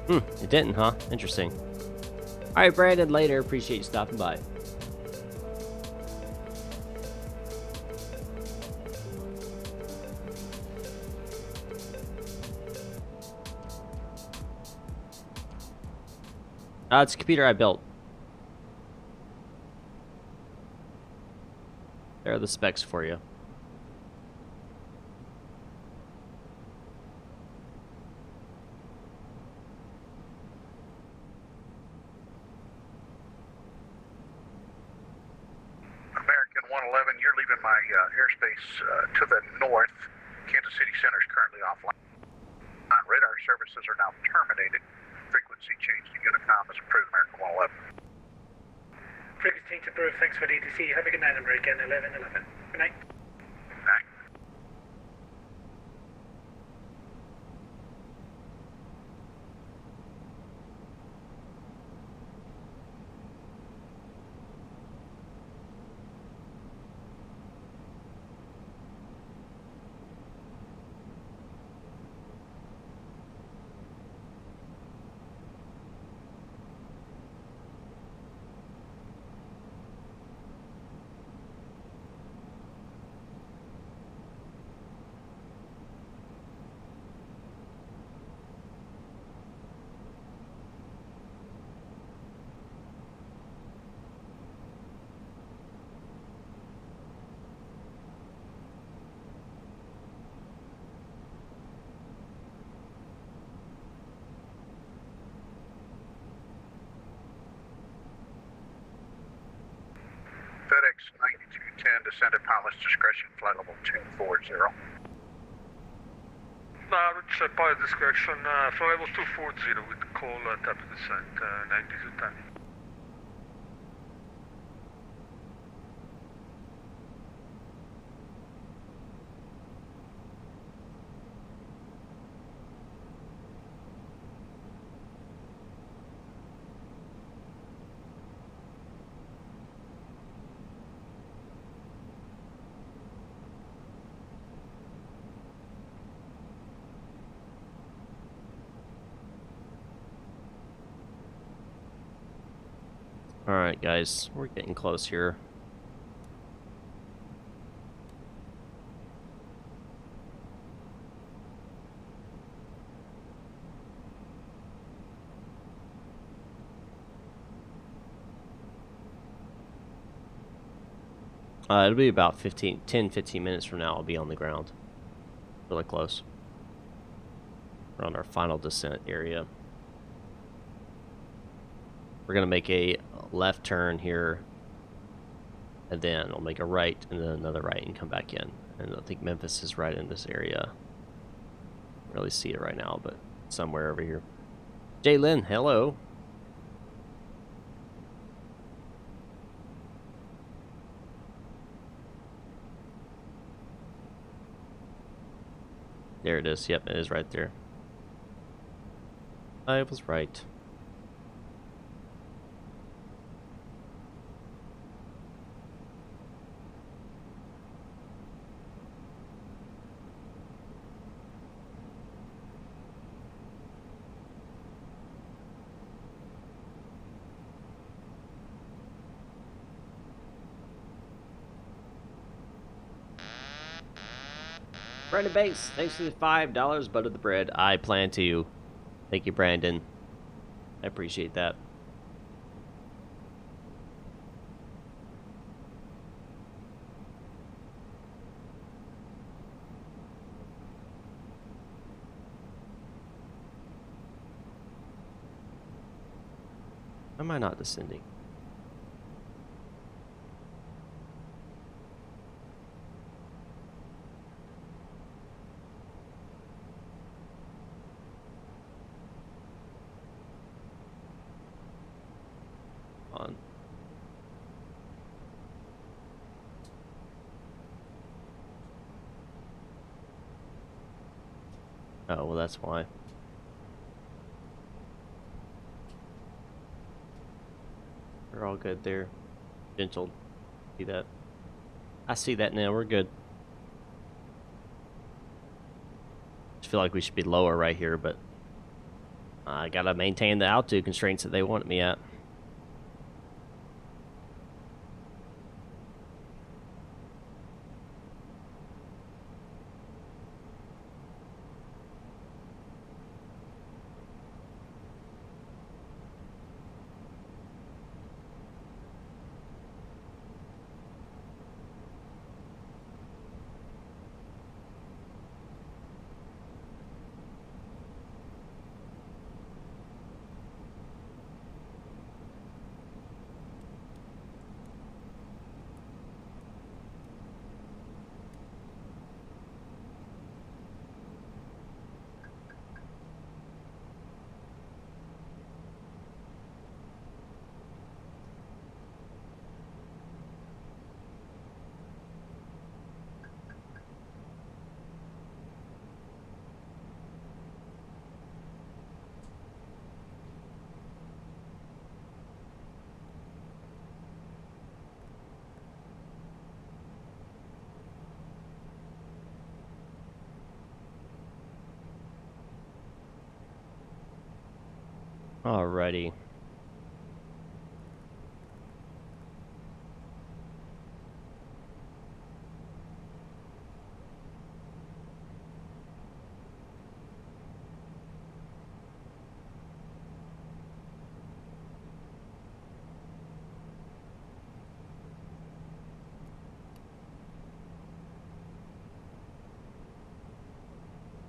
It didn't, huh? Interesting. All right, Brandon, later. Appreciate you stopping by. It's a computer I built. There are the specs for you. American 111, you're leaving my airspace to the north. Kansas City Center is currently offline. Radar services are now terminated. Frequency change to Unicom is approved, American 111. Frequency change approved. Thanks for the ETC. Have a good night, American 1111. Good night. Good night. FedEx 9210, descend at pilot's discretion, flight level 240. It's pilot discretion, flight level 240 with call tap descent, 9210. Alright, guys, we're getting close here. It'll be about 10, 15 minutes from now. I'll be on the ground. Really close. We're on our final descent area. We're going to make a left turn here, and then I'll make a right, and then another right, and come back in. And I think Memphis is right in this area. Can't really see it right now, but somewhere over here. Jalen, hello. There it is. Yep, it is right there. I was right. Brandon Banks, thanks for the $5 butter the bread. I plan to. Thank you, Brandon. I appreciate that. Am I not descending? On. Oh, well, that's why. We're all good there. Gentle. See that? I see that now. We're good. Just feel like we should be lower right here, but I gotta maintain the altitude constraints that they want me at. Alrighty.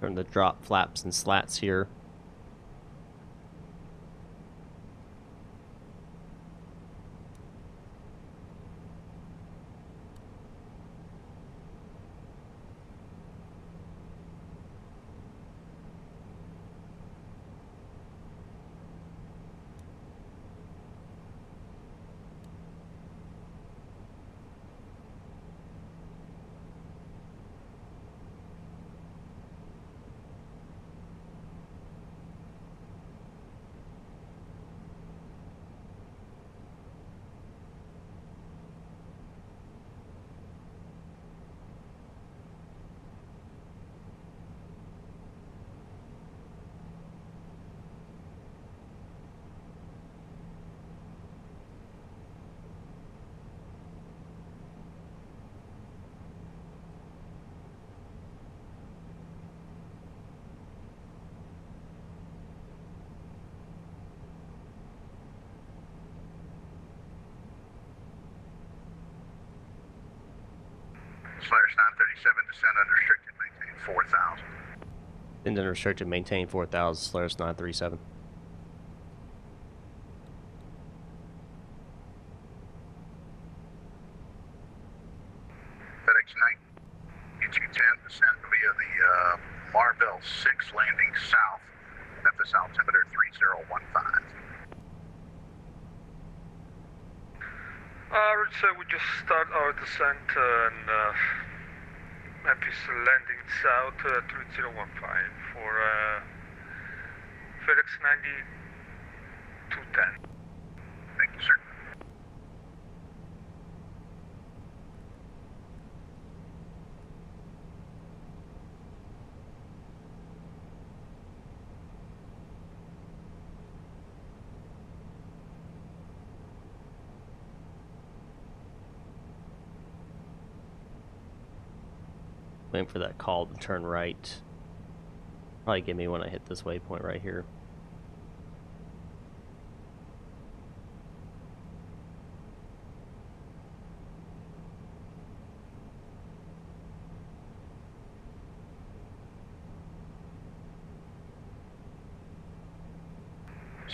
Turn the drop flaps and slats here. Solaris 937, descend unrestricted, maintain 4,000. Descend unrestricted, maintain 4,000, Solaris 937. FedEx 9, E210, descend via the Marvell 6 landing south, Memphis altimeter 3015. So we just start our descent and Memphis landing south 3015 for FedEx 9210. Thank you, sir. Waiting for that call to turn right. Probably give me when I hit this waypoint right here.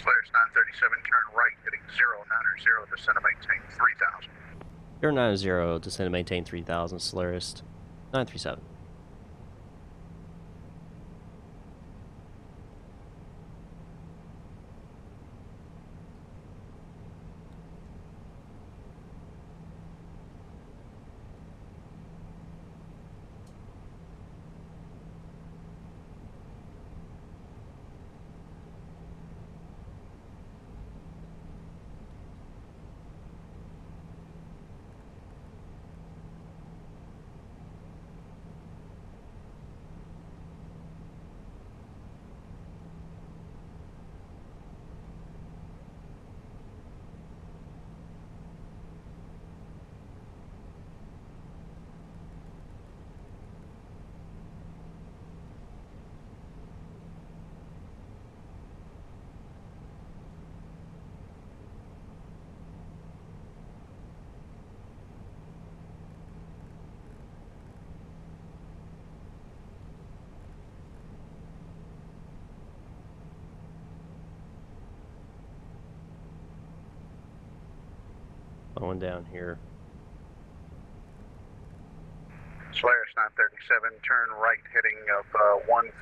Solaris 937, turn right, heading 090, descend and maintain 3000. 090, descend and maintain 3000, Solaris 937. Going down here. Solaris 937, turn right, heading up 150,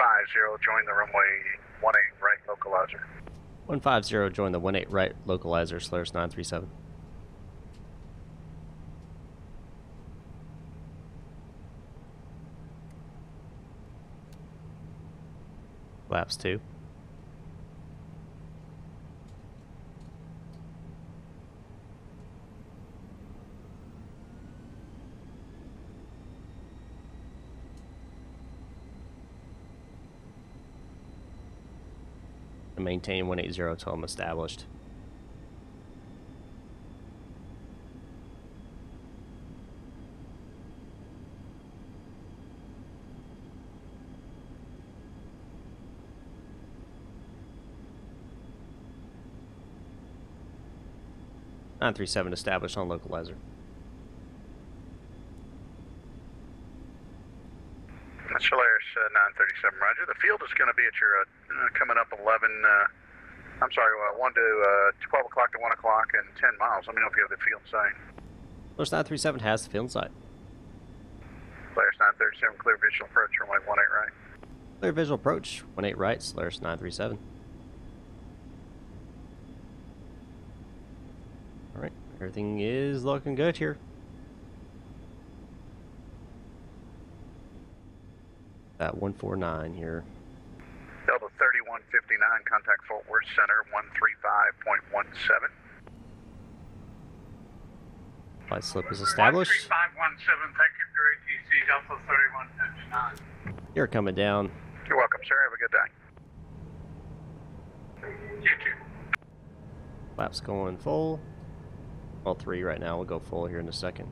join the runway 18 right localizer. 150, join the 18 right localizer, Solaris 937. Flaps 2. And maintain 180 until I'm established. (937) established on localizer. Solaris 937, roger. The field is going to be at your coming up 1 to 12 o'clock to 1 o'clock and 10 miles. Let me know if you have the field sign. Solaris 937 has the field sight. Solaris 937, clear visual approach, runway 18 right. Clear visual approach, 18 right, Solaris 937. Alright, everything is looking good here. That 149 here. Delta 3159, contact Fort Worth Center, 135.17. Flight slip is established. 13517, Takeoff your ATC, Delta 3159. You're coming down. You're welcome, sir. Have a good day. You too. Flaps going full. All 3 right now. We'll go full here in a second.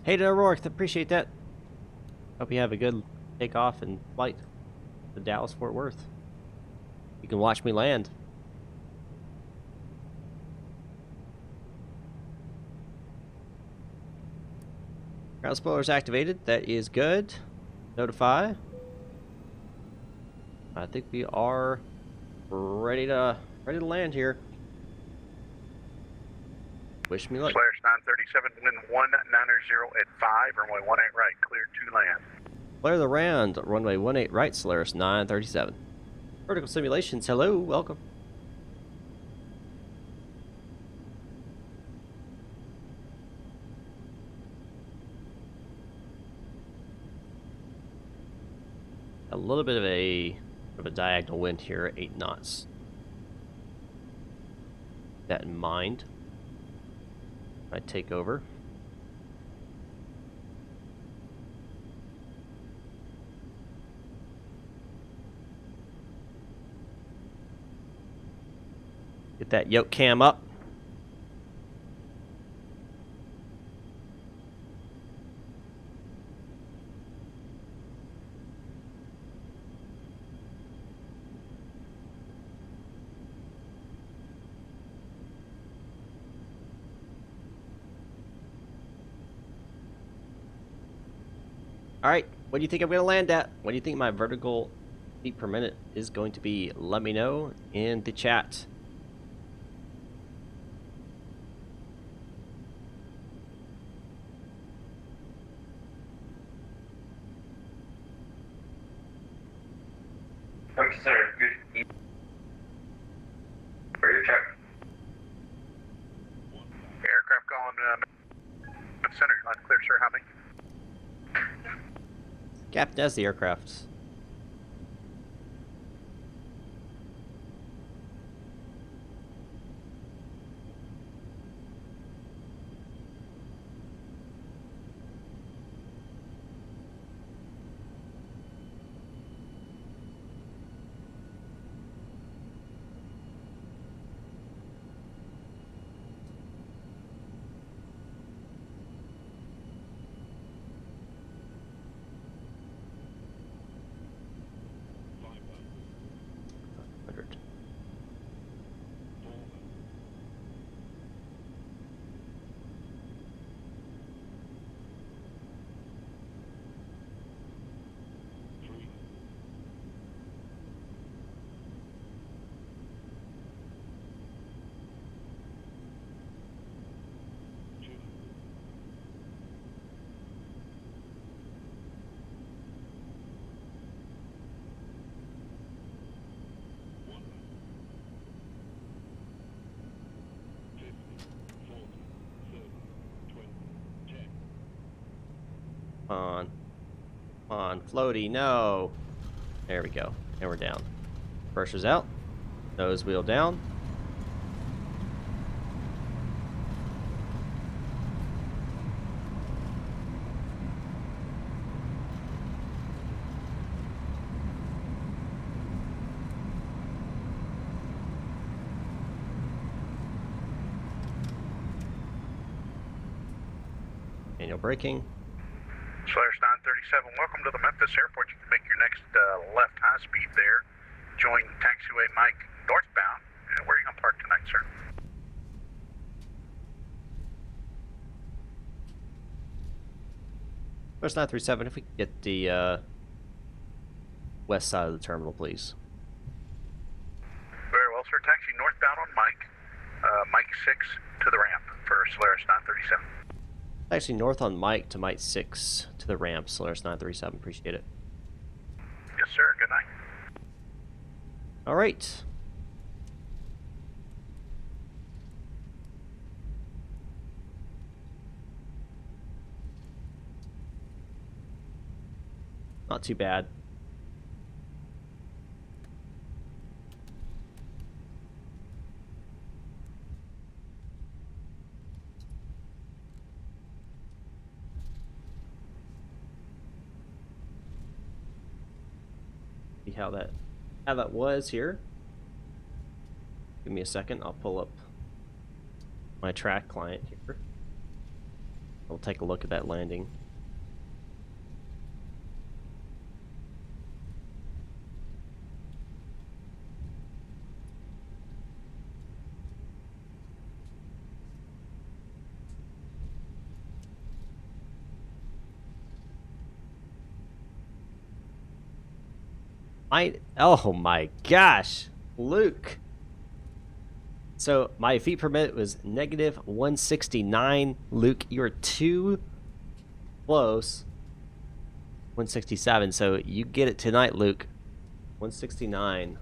Hey to O'Rourke, appreciate that. Hope you have a good takeoff and flight to Dallas Fort Worth. You can watch me land. Ground spoilers activated. That is good. Notify. I think we are ready to land here. Wish me luck. Solaris 937, wind 190 at 5, runway 18 right, clear to land. Clear the round, runway 18 right, Solaris 937. Vertical simulations, hello, welcome. A little bit of a diagonal wind here at 8 knots. Keep that in mind. I take over. Get that yoke cam up. All right, what do you think I'm going to land at? What do you think my vertical feet per minute is going to be? Let me know in the chat. Sir, good. For your check. Aircraft calling center. Unclear, sir. How many? Captain has the aircraft. On, floaty, no. There we go. And we're down. Pressure's out. Nose wheel down. Manual braking. Solaris 937, welcome to the Memphis Airport. You can make your next left high speed there. Join taxiway Mike northbound. And where are you going to park tonight, sir? Solaris 937, if we could get the west side of the terminal, please. Very well, sir. Taxi northbound on Mike. Mike 6 to the ramp for Solaris 937. Actually, north on Mike to Mike 6 to the ramp, Solaris 937. Appreciate it. Yes, sir. Good night. All right. Not too bad. See how that was here. Give me a second. I'll pull up my track client here. We'll take a look at that landing. Oh my gosh, Luke. So my feet per minute was negative 169. Luke, you were too close. 167. So you get it tonight, Luke. 169.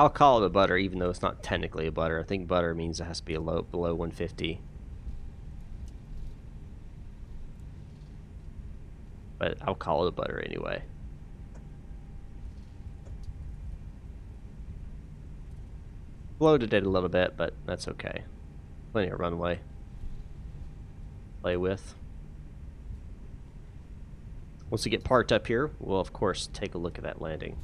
I'll call it a butter, even though it's not technically a butter. I think butter means it has to be below 150. But I'll call it a butter anyway. Bloated it a little bit, but that's okay. Plenty of runway. Play with. Once we get parked up here, we'll of course take a look at that landing.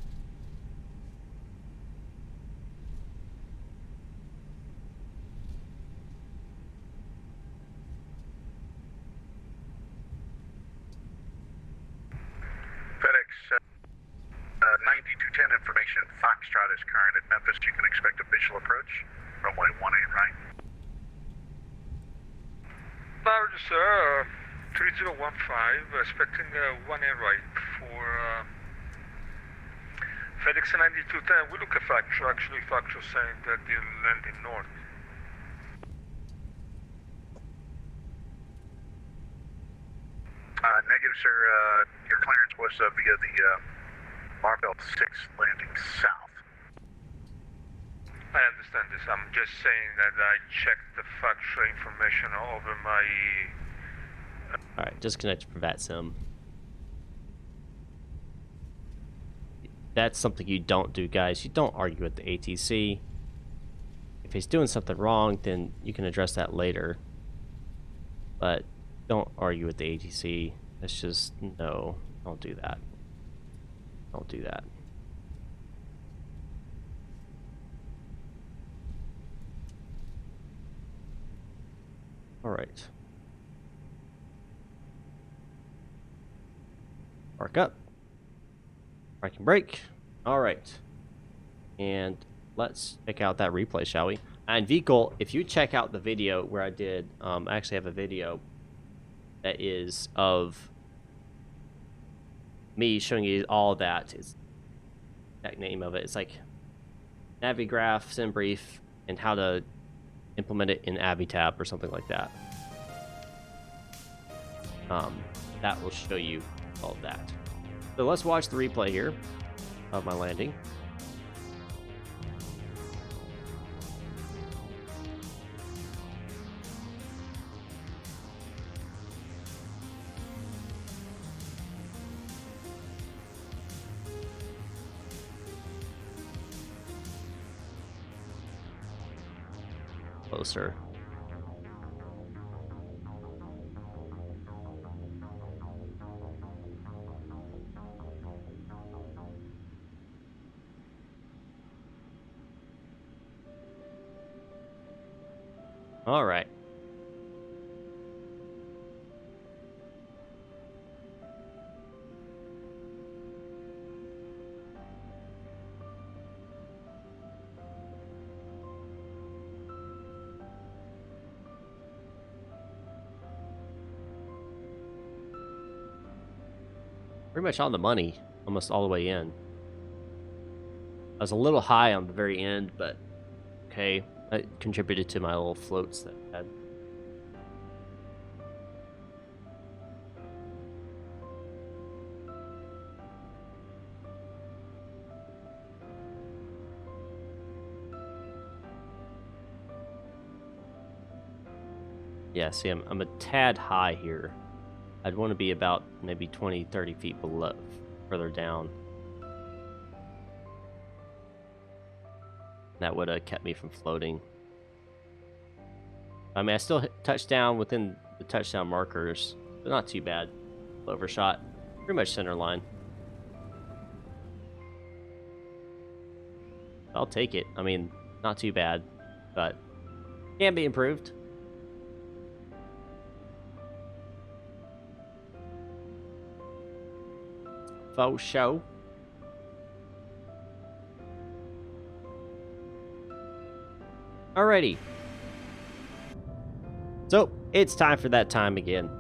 Foxtrot is current at Memphis. You can expect official approach. Runway 18 right. Roger, sir. 3015, expecting 18 right for FedEx 9210. We look at Factor, actually Factor saying that they're landing north. Negative, sir. Your clearance was via the Marvell 6 landing south. I understand this. I'm just saying that I checked the factual information over my... Alright, disconnect from VATSIM. That's something you don't do, guys. You don't argue with the ATC. If he's doing something wrong, then you can address that later. But don't argue with the ATC. That's just, no, don't do that. Don't do that. Alright. Park up. Park and brake. Alright. And let's check out that replay, shall we? And Vehicle, if you check out the video where I did, I actually have a video that is of me showing you all that. It's that name of it. It's like Navigraph, SimBrief, and how to implement it in AviTab or something like that. That will show you all of that. So let's watch the replay here of my landing. Closer. All right. Pretty much on the money, almost all the way in. I was a little high on the very end, but okay. That contributed to my little floats that I had. Yeah, see, I'm a tad high here. I'd want to be about maybe 20, 30 feet below, further down. That would have kept me from floating. I mean, I still touched down within the touchdown markers, but not too bad. Overshot, pretty much center line. I'll take it. I mean, not too bad, but can be improved. Faux show. Alrighty. So, it's time for that time again.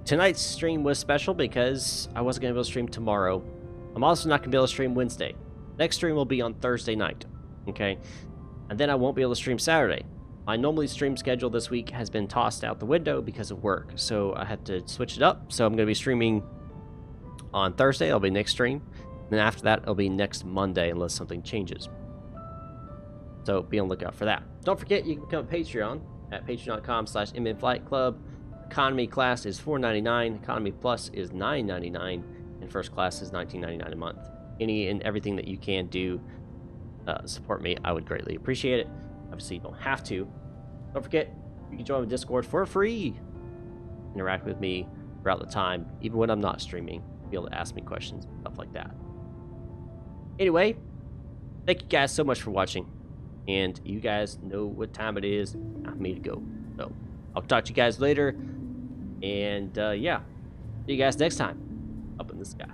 Tonight's stream was special because I wasn't going to be able to stream tomorrow. I'm also not going to be able to stream Wednesday. Next stream will be on Thursday night. Okay? And then I won't be able to stream Saturday. My normally stream schedule this week has been tossed out the window because of work. So, I had to switch it up. So, I'm going to be streaming on Thursday. It'll be next stream. And then after that, it'll be next Monday unless something changes. So be on the lookout for that. Don't forget, you can become a Patreon at patreon.com/MNFlightClub. Economy class is $4.99. Economy Plus is $9.99. And First Class is $19.99 a month. Any and everything that you can do support me, I would greatly appreciate it. Obviously, you don't have to. Don't forget, you can join the Discord for free. Interact with me throughout the time, even when I'm not streaming. Be able to ask me questions, stuff like that. Anyway, thank you guys so much for watching. And you guys know what time it is. Time for me to go. So I'll talk to you guys later. And yeah, see you guys next time up in the sky.